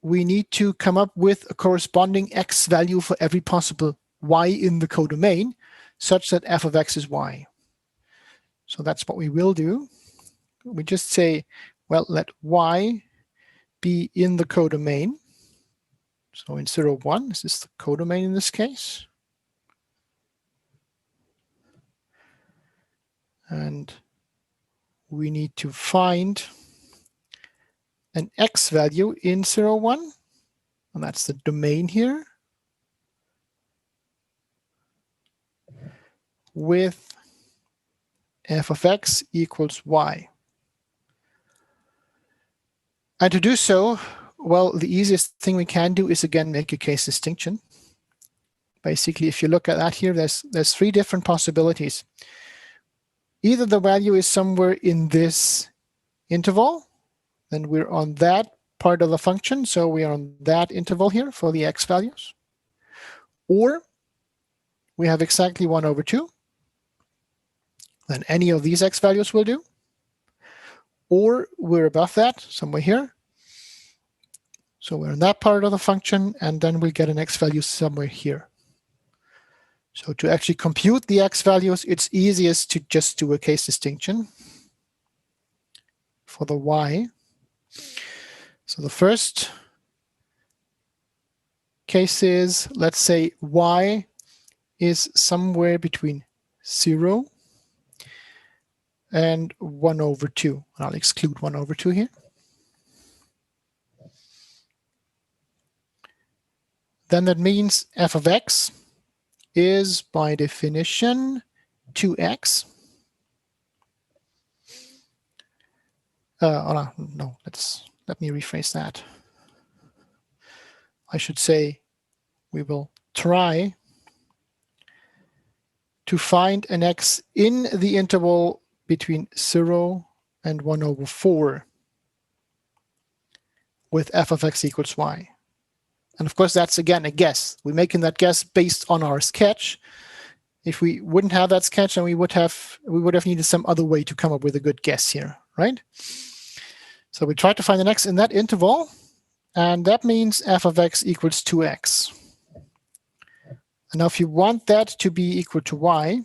we need to come up with a corresponding x value for every possible y in the codomain, such that f of x is y. So that's what we will do. We just say, well, let y be in the codomain. So in 0, 1, this is the codomain in this case. And we need to find an x value in 0, 1. And that's the domain here. With f of x equals y. And to do so, well, the easiest thing we can do is, again, make a case distinction. Basically, if you look at that here, there's 3 different possibilities. Either the value is somewhere in this interval, then we're on that part of the function, so we are on that interval here for the x values. Or we have exactly 1/2, then any of these x values will do. Or we're above that, somewhere here. So we're in that part of the function, and then we'll get an x value somewhere here. So to actually compute the x values, it's easiest to just do a case distinction for the y. So the first case is, let's say y is somewhere between 0 and 1/2. I'll exclude 1/2 here. Then that means f of x is, by definition, 2x. No, let me rephrase that. I should say we will try to find an x in the interval between 0 and 1/4 with f of x equals y. And of course, that's, again, a guess. We're making that guess based on our sketch. If we wouldn't have that sketch, then we would have needed some other way to come up with a good guess here, right? So we try to find an x in that interval, and that means f of x equals 2x. And now if you want that to be equal to y,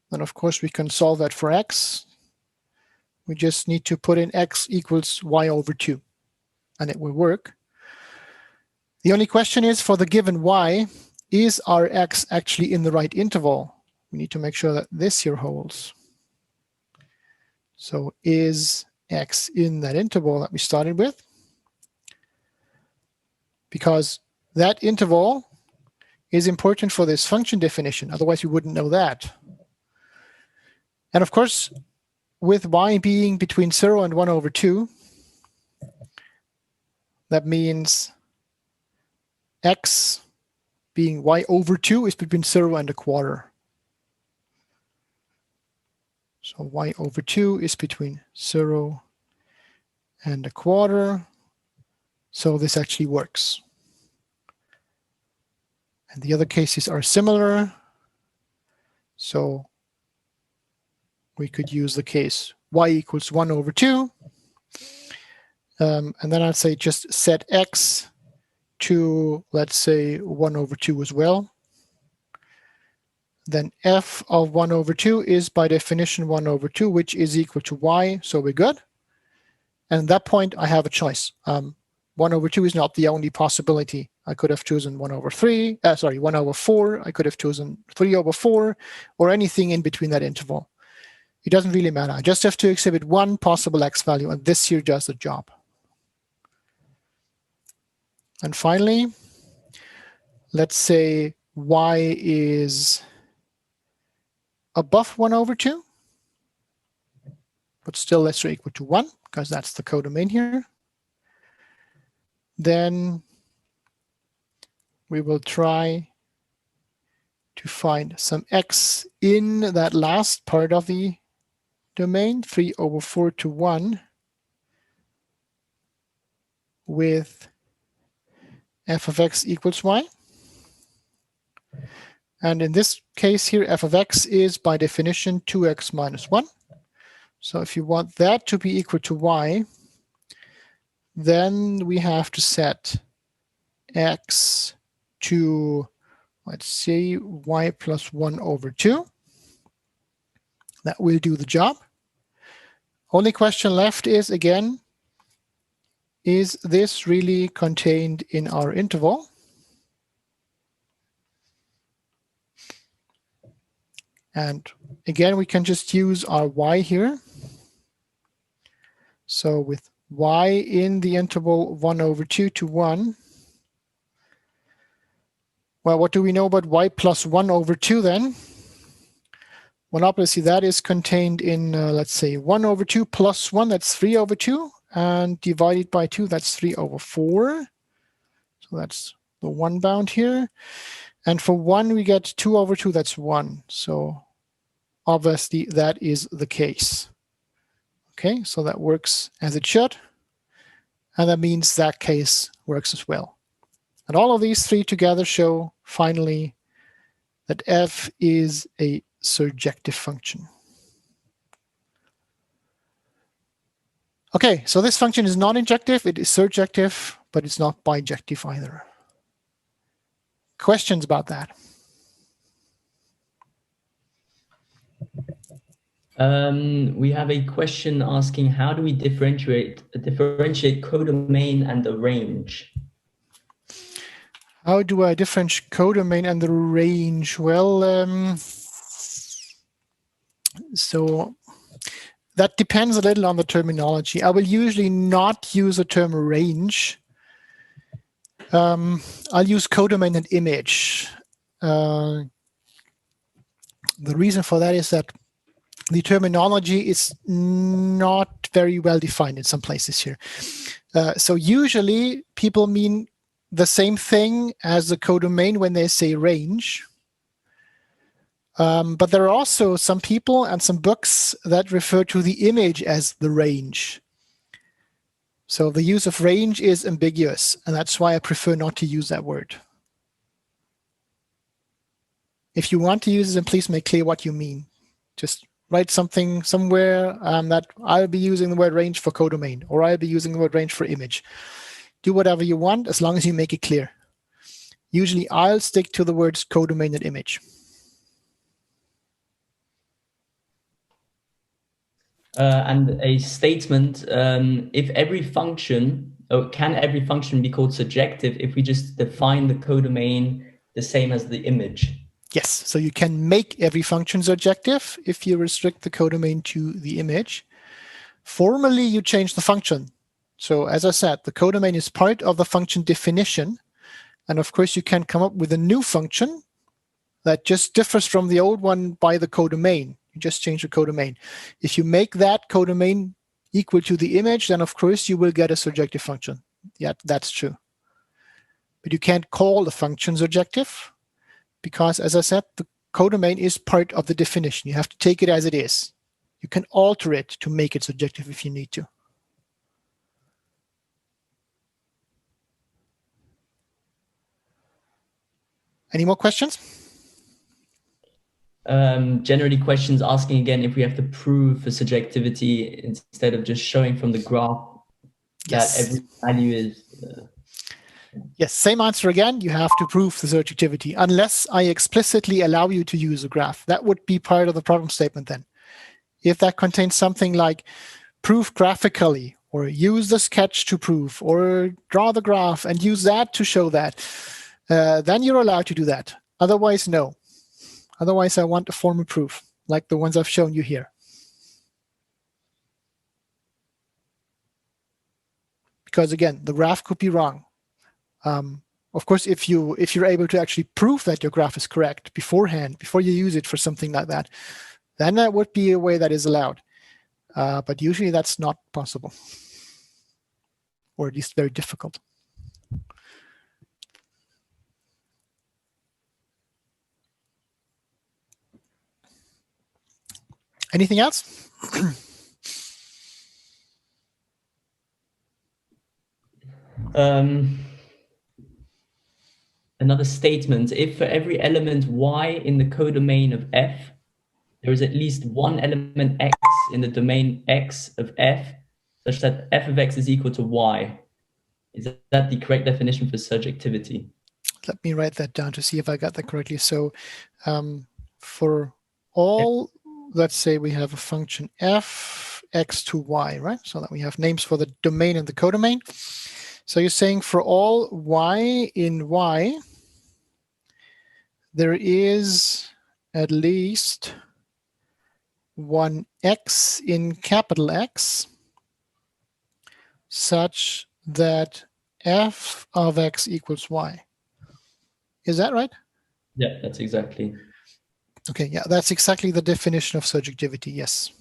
then of course we can solve that for x. We just need to put in x equals y/2, and it will work. The only question is, for the given y, is our x actually in the right interval? We need to make sure that this here holds. So is x in that interval that we started with? Because that interval is important for this function definition. Otherwise, we wouldn't know that. And of course, with y being between 0 and 1/2, that means x being y/2 is between 0 and 1/4. So y over 2 is between 0 and a quarter. So this actually works. And the other cases are similar. So we could use the case y equals 1 over 2. And then I'd say just set x to, let's say, 1 over 2 as well. Then f of 1 over 2 is by definition 1 over 2, which is equal to y, so we're good. And at that point, I have a choice. 1 over 2 is not the only possibility. I could have chosen 1 over 1 over 4. I could have chosen 3 over 4, or anything in between that interval. It doesn't really matter. I just have to exhibit one possible x value, and this here does the job. And finally, let's say y is above 1 over 2, but still lesser or equal to 1, because that's the codomain here. Then we will try to find some x in that last part of the domain, 3 over 4 to 1, with f of x equals y. And in this case here, f of x is by definition 2x minus 1. So if you want that to be equal to y, then we have to set x to, let's say, y plus 1 over 2. That will do the job. Only question left is, again, is this really contained in our interval? And again, we can just use our y here. So with y in the interval 1 over 2 to 1, well, what do we know about y plus 1 over 2 then? Well, obviously that is contained in, let's say, 1 over 2 plus 1, that's 3 over 2, and divided by 2, that's 3 over 4. So that's the 1 bound here. And for 1, we get 2 over 2, that's 1. So obviously that is the case. Okay, so that works as it should. And that means that case works as well. And all of these three together show, finally, that f is a surjective function. Okay, so this function is not injective, it is surjective, but it's not bijective either. Questions about that? We have a question asking, how do we differentiate codomain and the range? How do I differentiate codomain and the range? Well, so that depends a little on the terminology. I will usually not use the term range. I'll use codomain and image. The reason for that is that the terminology is not very well defined in some places here. So usually people mean the same thing as the codomain when they say range. But there are also some people and some books that refer to the image as the range. So the use of range is ambiguous, and that's why I prefer not to use that word. If you want to use it, then please make clear what you mean. Just write something somewhere that I'll be using the word range for codomain, or I'll be using the word range for image. Do whatever you want, as long as you make it clear. Usually I'll stick to the words codomain and image. And a statement, if every function, can every function be called surjective if we just define the codomain the same as the image? Yes, so you can make every function surjective if you restrict the codomain to the image. Formally, you change the function. So as I said, the codomain is part of the function definition. And of course, you can come up with a new function that just differs from the old one by the codomain. You just change the codomain. If you make that codomain equal to the image, then of course you will get a surjective function. Yeah, that's true. But you can't call the function surjective because, as I said, the codomain is part of the definition. You have to take it as it is. You can alter it to make it surjective if you need to. Any more questions? Generally questions asking again if we have to prove for subjectivity instead of just showing from the graph that every value is... Yes, same answer again. You have to prove the surjectivity unless I explicitly allow you to use a graph. That would be part of the problem statement then. If that contains something like prove graphically, or use the sketch to prove, or draw the graph and use that to show that, then you're allowed to do that. Otherwise, no. Otherwise, I want a formal proof, like the ones I've shown you here. Because again, the graph could be wrong. Of course, if you're able to actually prove that your graph is correct beforehand, before you use it for something like that, then that would be a way that is allowed. But usually that's not possible, or at least very difficult. Anything else? Another statement, if for every element y in the codomain of f, there is at least one element x in the domain x of f, such that f of x is equal to y. Is that the correct definition for surjectivity? Let me write that down to see if I got that correctly. So for all, let's say we have a function f x to y, right? So that we have names for the domain and the codomain. So you're saying for all y in y, there is at least one x in capital X such that f of x equals y. Is that right? Yeah, that's exactly. Okay, yeah, that's exactly the definition of surjectivity, yes.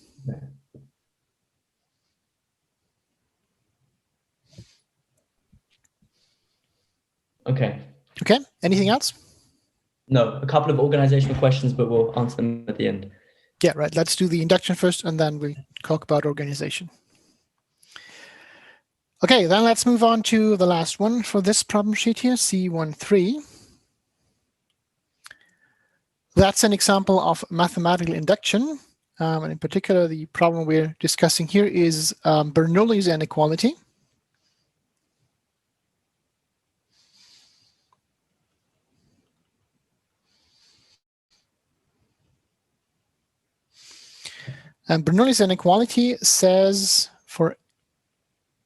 Okay. Okay, anything else? No, a couple of organizational questions, but we'll answer them at the end. Yeah, right. Let's do the induction first, and then we'll talk about organization. Okay, then let's move on to the last one for this problem sheet here, C13. That's an example of mathematical induction. And in particular, the problem we're discussing here is Bernoulli's inequality. And Bernoulli's inequality says for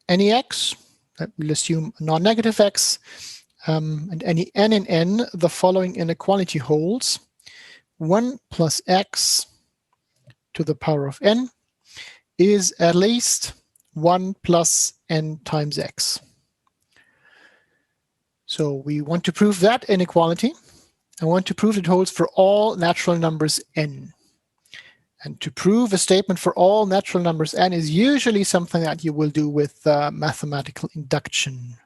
any x, that we'll assume a non-negative x, and any n in n, the following inequality holds. 1 plus x to the power of n is at least 1 plus n times x. So we want to prove that inequality. I want to prove it holds for all natural numbers n. And to prove a statement for all natural numbers n is usually something that you will do with mathematical induction.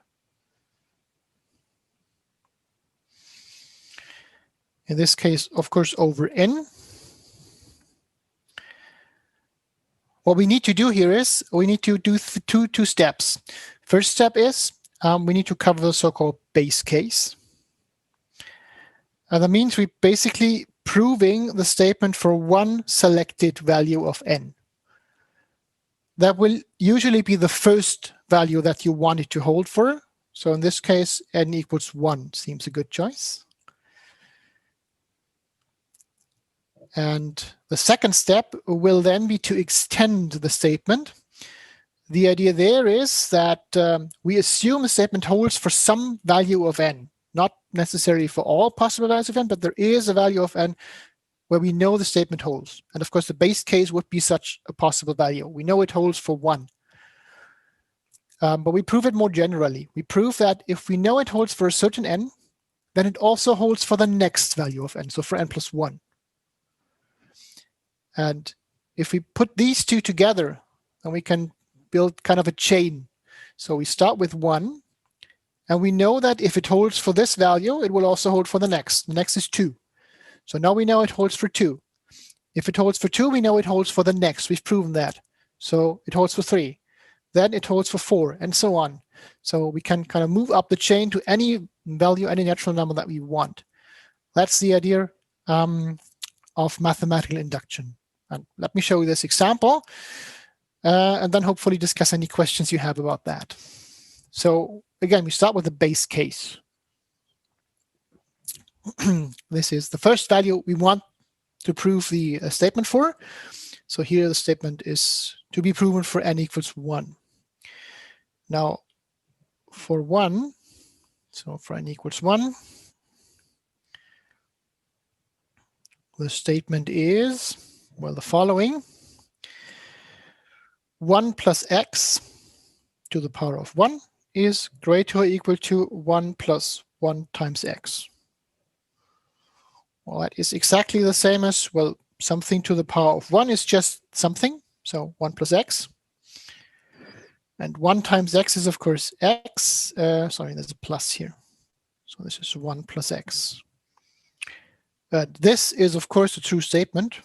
In this case, of course, over n. What we need to do here is we need to do two steps. First step is we need to cover the so-called base case. That means we're basically proving the statement for one selected value of n. That will usually be the first value that you want it to hold for. So in this case, n equals 1 seems a good choice. And the second step will then be to extend the statement. The idea there is that we assume a statement holds for some value of n, not necessarily for all possible values of n, but there is a value of n where we know the statement holds. And of course, the base case would be such a possible value. We know it holds for 1. But we prove it more generally. We prove that if we know it holds for a certain n, then it also holds for the next value of n, so for n plus 1. And if we put these two together, then we can build kind of a chain. So we start with 1, and we know that if it holds for this value, it will also hold for the next. The next is 2. So now we know it holds for 2. If it holds for 2, we know it holds for the next. We've proven that. So it holds for 3. Then it holds for 4, and so on. So we can kind of move up the chain to any value, any natural number that we want. That's the idea of mathematical induction. And let me show you this example, and then hopefully discuss any questions you have about that. So again, we start with the base case. This is the first value we want to prove the statement for. So here the statement is to be proven for n equals 1. Now, for 1, so for n equals 1, the statement is, well, the following. 1 plus x to the power of 1 is greater or equal to 1 plus 1 times x. Well, that is exactly the same as, well, something to the power of 1 is just something, so 1 plus x. And 1 times x is, of course, x. Sorry, there's a plus here. So this is 1 plus x. This is, of course, a true statement,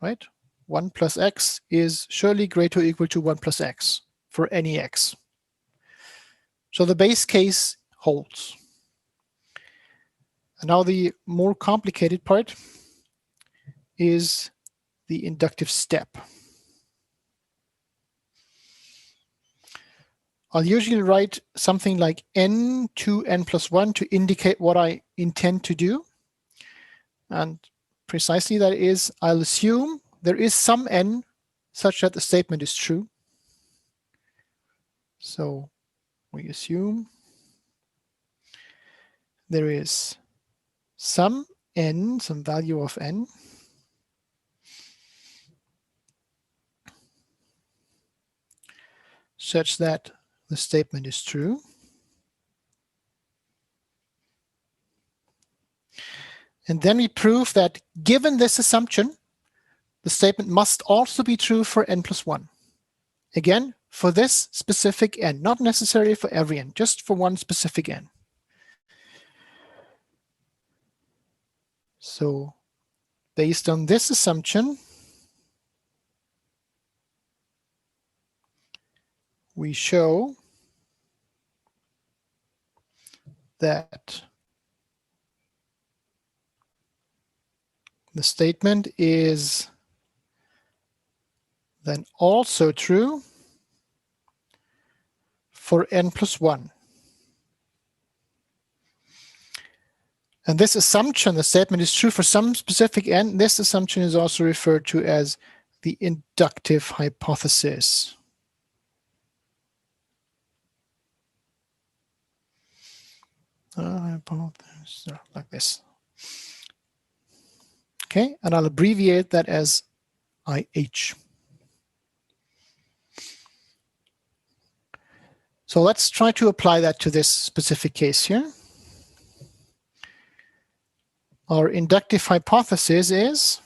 right? 1 plus x is surely greater or equal to 1 plus x for any x. So the base case holds. And now the more complicated part is the inductive step. I'll usually write something like n to n plus 1 to indicate what I intend to do. And precisely that is, I'll assume there is some n such that the statement is true. So we assume there is some n, some value of n, such that the statement is true. And then we prove that given this assumption, the statement must also be true for n plus 1. Again, for this specific n, not necessarily for every n, just for one specific n. So based on this assumption, we show that the statement is then also true for n plus 1. And this assumption, the statement is true for some specific n, this assumption is also referred to as the inductive hypothesis. Like this. Okay, and I'll abbreviate that as IH. So let's try to apply that to this specific case here. Our inductive hypothesis is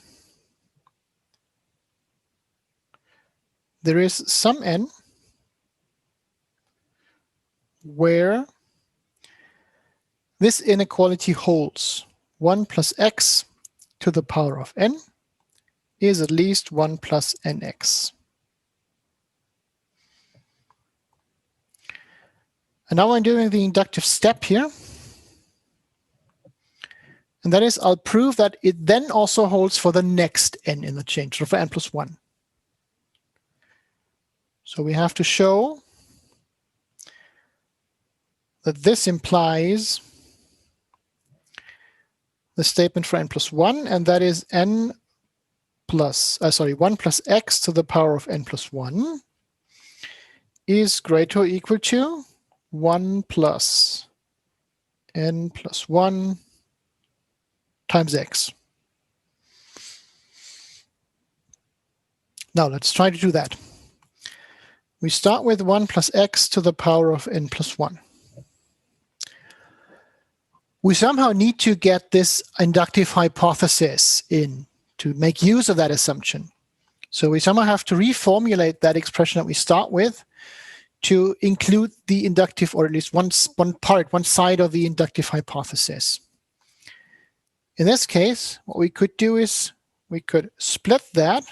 there is some n where this inequality holds. 1 plus x to the power of n is at least 1 plus nx. And now I'm doing the inductive step here. And that is, I'll prove that it then also holds for the next n in the chain, so for n plus 1. So we have to show that this implies the statement for n plus 1, and that is 1 plus x to the power of n plus 1 is greater or equal to 1 plus n plus 1 times x. Now let's try to do that. We start with 1 plus x to the power of n plus 1. We somehow need to get this inductive hypothesis in to make use of that assumption. So we somehow have to reformulate that expression that we start with to include the inductive, or at least one side of the inductive hypothesis. In this case, what we could do is we could split that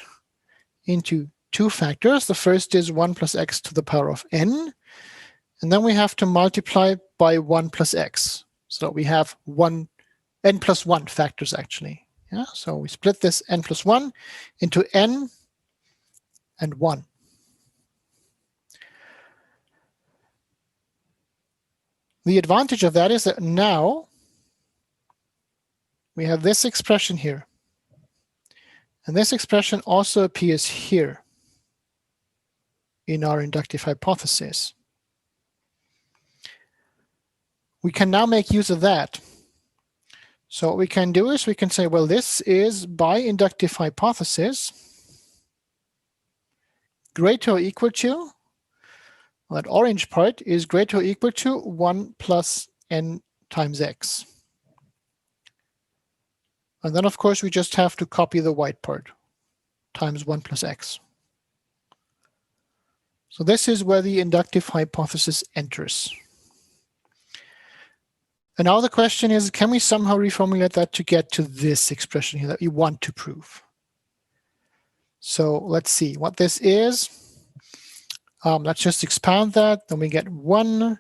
into two factors. The first is 1 plus x to the power of n. And then we have to multiply by 1 plus x. So we have n plus 1 factors, actually. Yeah, so we split this n plus 1 into n and 1. The advantage of that is that now we have this expression here. And this expression also appears here in our inductive hypothesis. We can now make use of that. So what we can do is we can say, well, this is by inductive hypothesis greater or equal to, well, that orange part is greater or equal to 1 plus n times x. And then, of course, we just have to copy the white part times 1 plus x. So this is where the inductive hypothesis enters. And now the question is, can we somehow reformulate that to get to this expression here that we want to prove? So let's see what this is. Let's just expand that. Then we get 1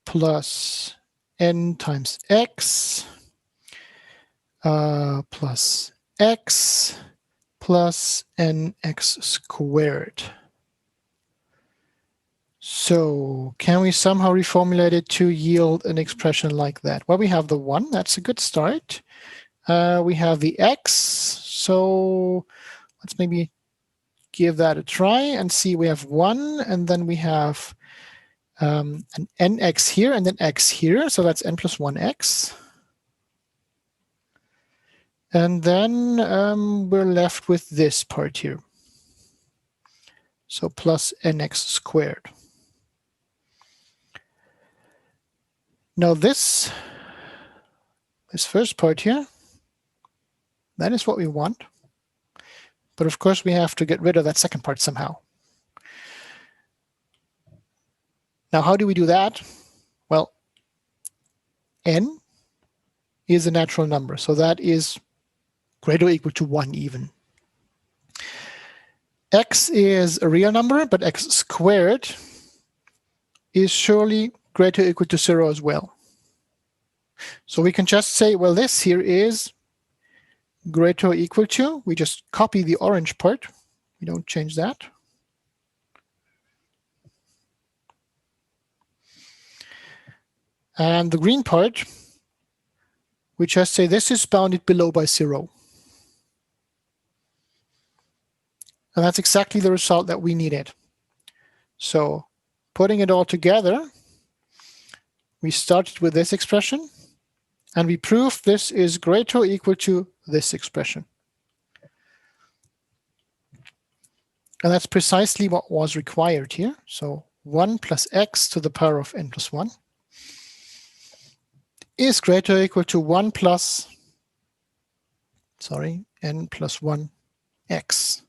plus n times x plus x plus nx squared. So can we somehow reformulate it to yield an expression like that? Well, we have the 1. That's a good start. We have the x. So let's maybe give that a try and see. We have 1, and then we have an nx here, and then x here. So that's n plus 1x. And then we're left with this part here. So plus nx squared. Now this first part here, that is what we want. But of course, we have to get rid of that second part somehow. Now, how do we do that? Well, n is a natural number. So that is greater or equal to 1 even. X is a real number, but x squared is surely greater or equal to 0 as well. So we can just say, well, this here is greater or equal to, we just copy the orange part. We don't change that. And the green part, we just say this is bounded below by 0. And that's exactly the result that we needed. So putting it all together, we started with this expression, and we proved this is greater or equal to this expression. And that's precisely what was required here. So 1 plus x to the power of n plus 1 is greater or equal to 1 plus, n plus 1x.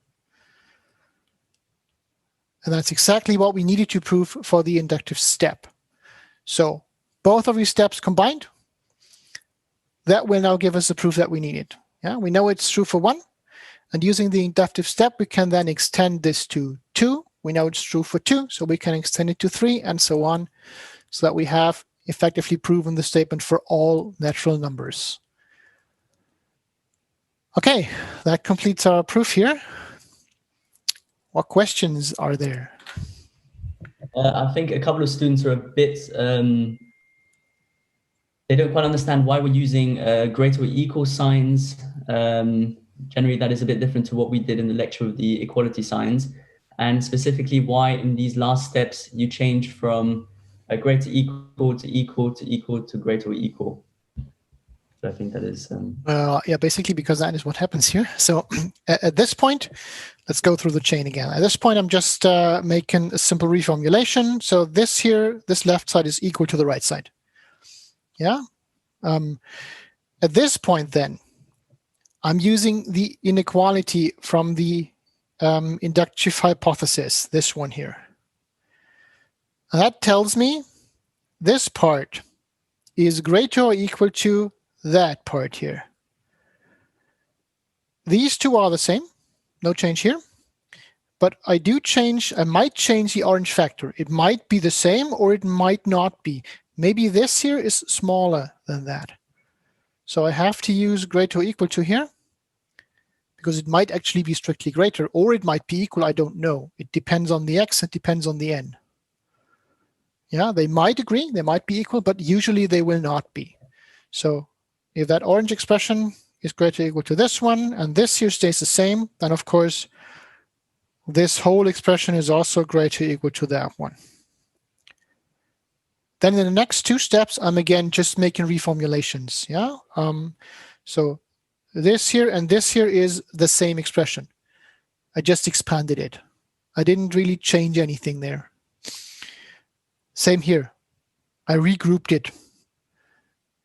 And that's exactly what we needed to prove for the inductive step. So both of these steps combined, that will now give us the proof that we needed. Yeah, we know it's true for 1. And using the inductive step, we can then extend this to 2. We know it's true for 2, so we can extend it to 3, and so on, so that we have effectively proven the statement for all natural numbers. Okay, that completes our proof here. What questions are there? I think a couple of students are a bit, they don't quite understand why we're using greater or equal signs. Generally, that is a bit different to what we did in the lecture with the equality signs. And specifically, why in these last steps you change from a greater equal to equal to equal to greater or equal. So I think that is... yeah, basically because that is what happens here. So at this point, let's go through the chain again. At this point, I'm just making a simple reformulation. So this here, this left side is equal to the right side. Yeah. At this point, then, I'm using the inequality from the inductive hypothesis, this one here. And that tells me this part is greater or equal to that part here. these two are the same, no change here. But I might change the orange factor. It might be the same or it might not be. Maybe this here is smaller than that. So I have to use greater or equal to here, because it might actually be strictly greater, or it might be equal, I don't know. It depends on the x, it depends on the n. Yeah, they might agree, they might be equal, but usually they will not be. So if that orange expression is greater or equal to this one, and this here stays the same, then of course, this whole expression is also greater or equal to that one. Then in the next two steps, I'm again just making reformulations. Yeah. So this here and this here is the same expression. I just expanded it. I didn't really change anything there. Same here. I regrouped it.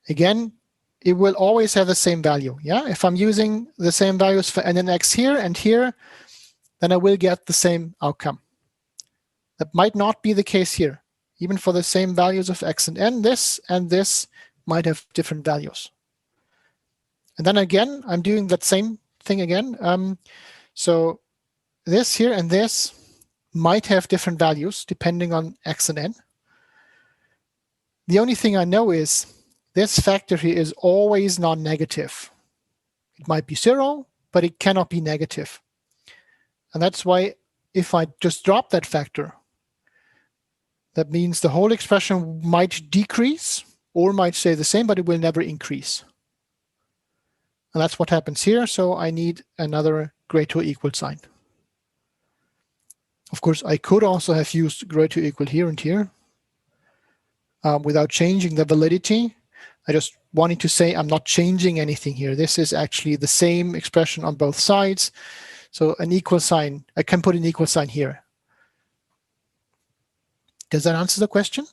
Again, it will always have the same value. Yeah. If I'm using the same values for n and x here and here, then I will get the same outcome. That might not be the case here. Even for the same values of x and n, this and this might have different values. And then again, I'm doing that same thing again. So this here and this might have different values depending on x and n. The only thing I know is this factor here is always non-negative. It might be 0, but it cannot be negative. And that's why if I just drop that factor, that means the whole expression might decrease or might stay the same, but it will never increase. And that's what happens here. So I need another greater or equal sign. Of course, I could also have used greater or equal here and here without changing the validity. I just wanted to say I'm not changing anything here. This is actually the same expression on both sides. So an equal sign, I can put an equal sign here. Does that answer the question?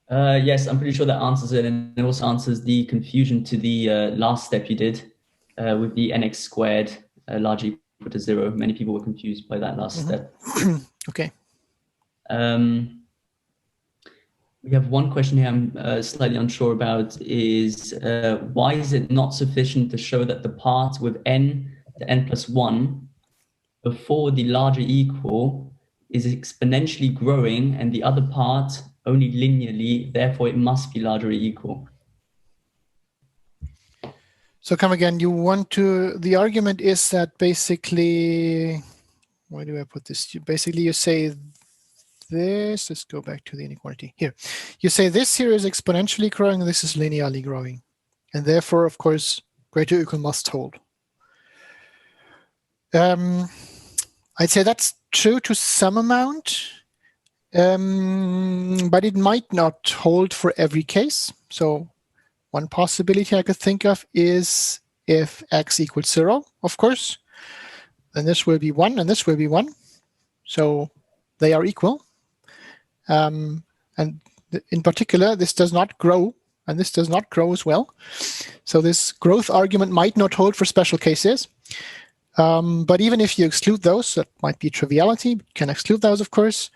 Yes, I'm pretty sure that answers it, and it also answers the confusion to the last step you did with the nx squared largely equal to 0. Many people were confused by that last step. Okay. We have one question here I'm slightly unsure about is why is it not sufficient to show that the part with n to n plus 1 before the larger equal is exponentially growing and the other part only linearly, therefore it must be larger or equal? So come again, you want to, the argument is that basically, where do I put this? Basically you say this, let's go back to the inequality here. You say this here is exponentially growing and this is linearly growing. And therefore, of course, greater or equal must hold. I'd say that's true to some amount, but it might not hold for every case. So one possibility I could think of is if x equals 0, of course, then this will be 1 and this will be 1. So they are equal. And in particular, this does not grow and this does not grow as well. So this growth argument might not hold for special cases. But even if you exclude those, that might be a triviality, you can exclude those, of course.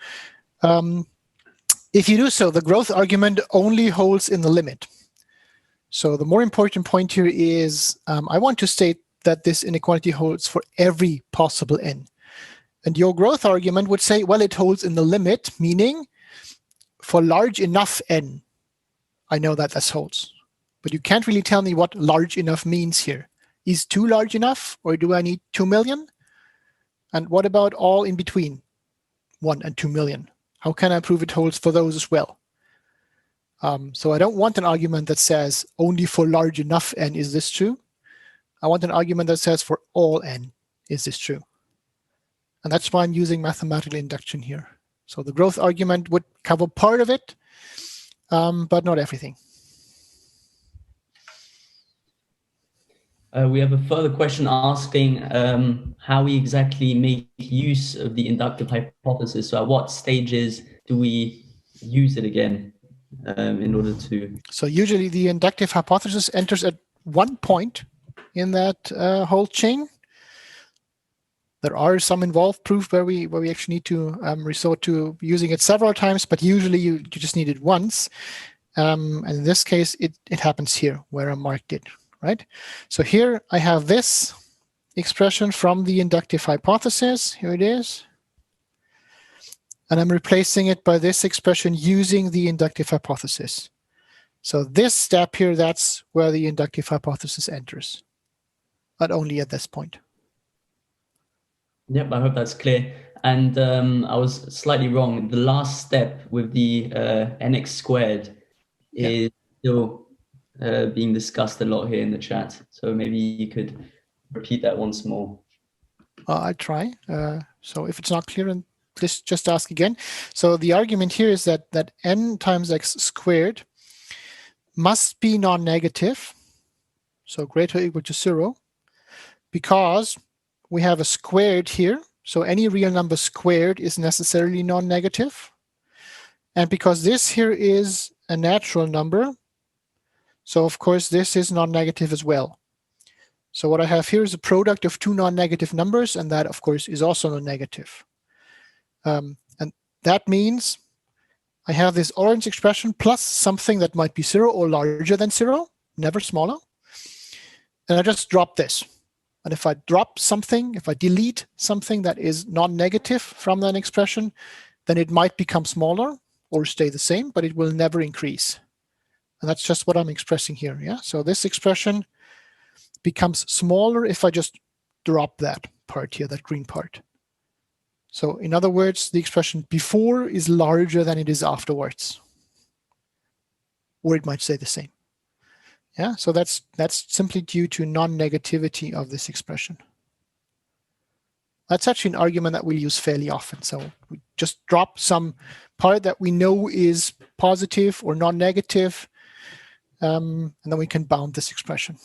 If you do so, the growth argument only holds in the limit. So the more important point here is I want to state that this inequality holds for every possible n. And your growth argument would say, well, it holds in the limit, meaning for large enough n, I know that this holds. But you can't really tell me what large enough means here. Is 2 large enough, or do I need 2 million? And what about all in between 1 and 2 million? How can I prove it holds for those as well? So I don't want an argument that says only for large enough n is this true. I want an argument that says for all n is this true. And that's why I'm using mathematical induction here. So the growth argument would cover part of it, but not everything. We have a further question asking how we exactly make use of the inductive hypothesis. So at what stages do we use it again in order to? So usually the inductive hypothesis enters at one point in that whole chain. There are some involved proof where we actually need to resort to using it several times, but usually you just need it once. And in this case, it happens here where I marked it. right? So here I have this expression from the inductive hypothesis. Here it is. And I'm replacing it by this expression using the inductive hypothesis. So this step here, that's where the inductive hypothesis enters, but only at this point. Yep, I hope that's clear. And I was slightly wrong. The last step with the nx squared is still being discussed a lot here in the chat. So maybe you could repeat that once more. I'll try. So if it's not clear, and please just ask again. So the argument here is that n times x squared must be non-negative, so greater or equal to 0, because we have a squared here. So any real number squared is necessarily non-negative. And because this here is a natural number, so of course this is non-negative as well. So what I have here is a product of two non-negative numbers, and that of course is also non-negative. And that means I have this orange expression plus something that might be 0 or larger than 0, never smaller. And I just drop this. And if I drop something, if I delete something that is non-negative from that expression, then it might become smaller or stay the same, but it will never increase. And that's just what I'm expressing here. Yeah. So this expression becomes smaller if I just drop that part here, that green part. So in other words, the expression before is larger than it is afterwards. Or it might stay the same. Yeah, so that's simply due to non-negativity of this expression. That's actually an argument that we use fairly often. So we just drop some part that we know is positive or non-negative, and then we can bound this expression.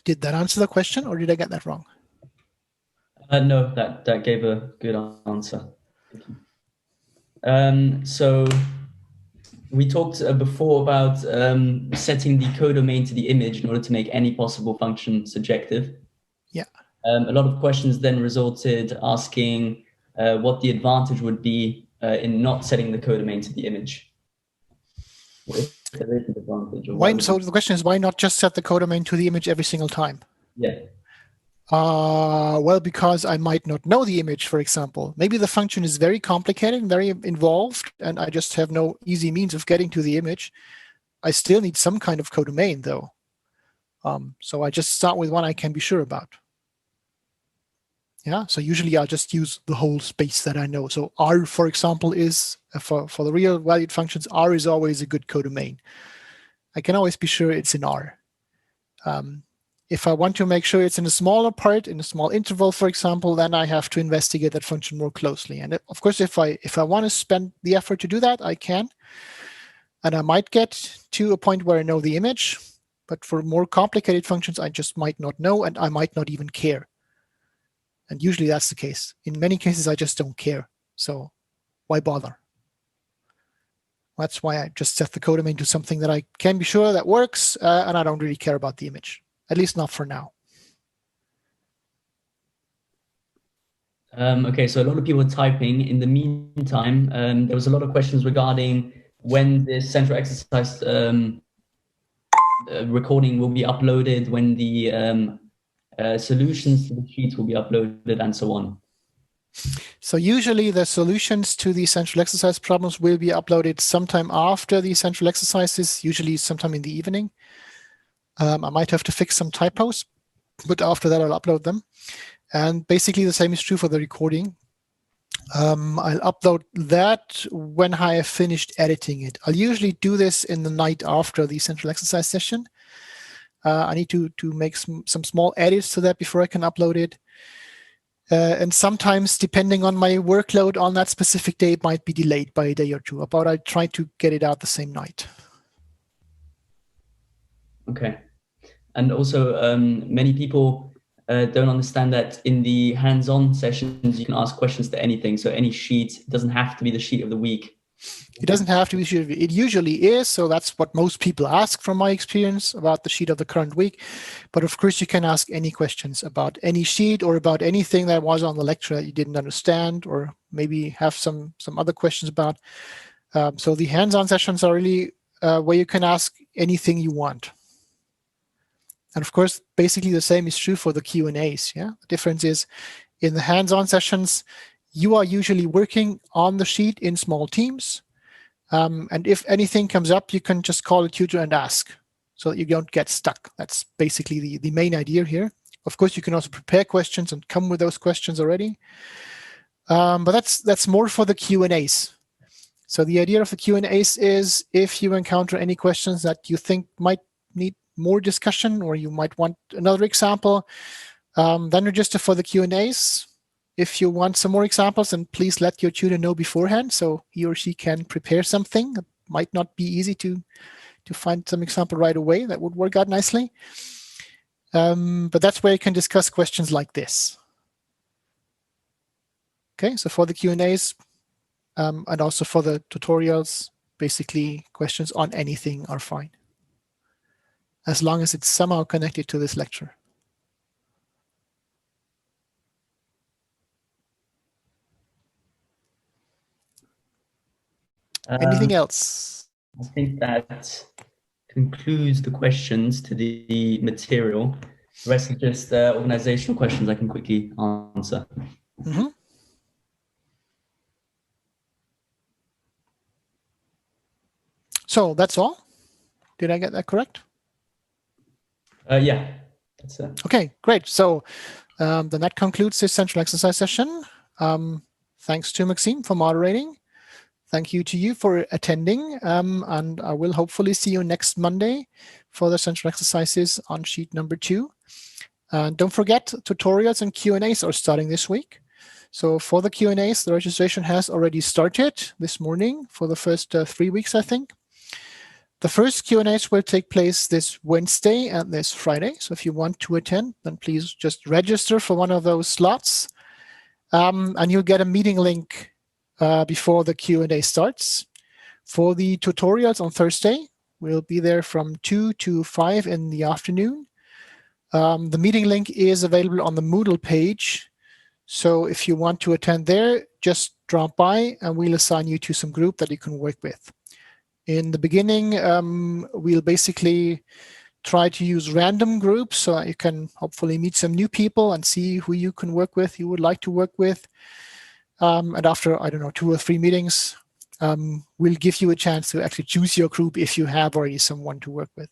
Did that answer the question, or did I get that wrong? No, that gave a good answer. So we talked before about setting the codomain to the image in order to make any possible function surjective. Yeah. A lot of questions then resulted asking what the advantage would be in not setting the codomain to the image. What if there is an advantage? Or So the question is, why not just set the codomain to the image every single time? Yeah. Well, because I might not know the image, for example. Maybe the function is very complicated and very involved, and I just have no easy means of getting to the image. I still need some kind of codomain, though. So I just start with one I can be sure about. Yeah, so usually I'll just use the whole space that I know. So R, for example, is, for the real valued functions, R is always a good codomain. I can always be sure it's in R. If I want to make sure it's in a smaller part, in a small interval, for example, then I have to investigate that function more closely. And of course, if I want to spend the effort to do that, I can. And I might get to a point where I know the image. But for more complicated functions, I just might not know, and I might not even care. And usually that's the case. In many cases, I just don't care. So why bother? That's why I just set the codomain to something that I can be sure that works, and I don't really care about the image. At least not for now. Okay, so a lot of people are typing. In the meantime, there was a lot of questions regarding when the central exercise recording will be uploaded, when the solutions to the sheets will be uploaded, and so on. So usually the solutions to the central exercise problems will be uploaded sometime after the central exercises, usually sometime in the evening. I might have to fix some typos, but after that I'll upload them. And basically the same is true for the recording. I'll upload that when I have finished editing it. I'll usually do this in the night after the central exercise session. I need to make some small edits to that before I can upload it. And sometimes, depending on my workload on that specific day, it might be delayed by a day or two, but I try to get it out the same night. Okay. And also, many people don't understand that in the hands-on sessions, you can ask questions to anything. So any sheet doesn't have to be the sheet of the week. It doesn't have to be sheet of the week. It usually is. So that's what most people ask from my experience about the sheet of the current week. But of course, you can ask any questions about any sheet or about anything that was on the lecture that you didn't understand, or maybe have some other questions about. So the hands-on sessions are really where you can ask anything you want. And of course, basically the same is true for the Q&As. Yeah, the difference is in the hands-on sessions, you are usually working on the sheet in small teams. And if anything comes up, you can just call a tutor and ask so that you don't get stuck. That's basically the main idea here. Of course, you can also prepare questions and come with those questions already. But that's more for the Q&As. So the idea of the Q&As is if you encounter any questions that you think might need more discussion, or you might want another example, then register for the Q&As. If you want some more examples, then please let your tutor know beforehand so he or she can prepare something. It might not be easy to find some example right away. That would work out nicely. But that's where you can discuss questions like this. Okay, so for the Q&As and also for the tutorials, basically questions on anything are fine, as long as it's somehow connected to this lecture. Anything else? I think that concludes the questions to the material. The rest are just organizational questions I can quickly answer. Mm-hmm. So that's all. Did I get that correct? Yeah, that's it. Okay, great. So then that concludes this central exercise session. Thanks to Maxime for moderating. Thank you to you for attending. And I will hopefully see you next Monday for the central exercises on sheet number 2. And don't forget, tutorials and Q&As are starting this week. So for the Q&As, the registration has already started this morning for the first 3 weeks, I think. The first Q&As will take place this Wednesday and this Friday. So if you want to attend, then please just register for one of those slots. And you'll get a meeting link before the Q&A starts. For the tutorials on Thursday, we'll be there from 2 to 5 in the afternoon. The meeting link is available on the Moodle page. So if you want to attend there, just drop by and we'll assign you to some group that you can work with. In the beginning, we'll basically try to use random groups so that you can hopefully meet some new people and see who you can work with, you would like to work with. And after, I don't know, 2 or 3 meetings, we'll give you a chance to actually choose your group if you have already someone to work with.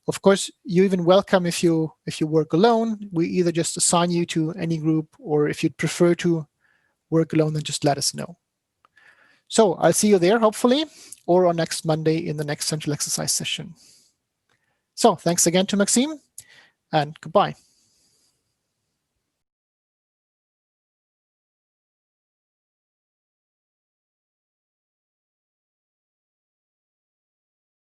Of course, you're even welcome if you work alone. We either just assign you to any group, or if you'd prefer to work alone, then just let us know. So I'll see you there, hopefully, or on next Monday in the next central exercise session. So thanks again to Maxime, and goodbye.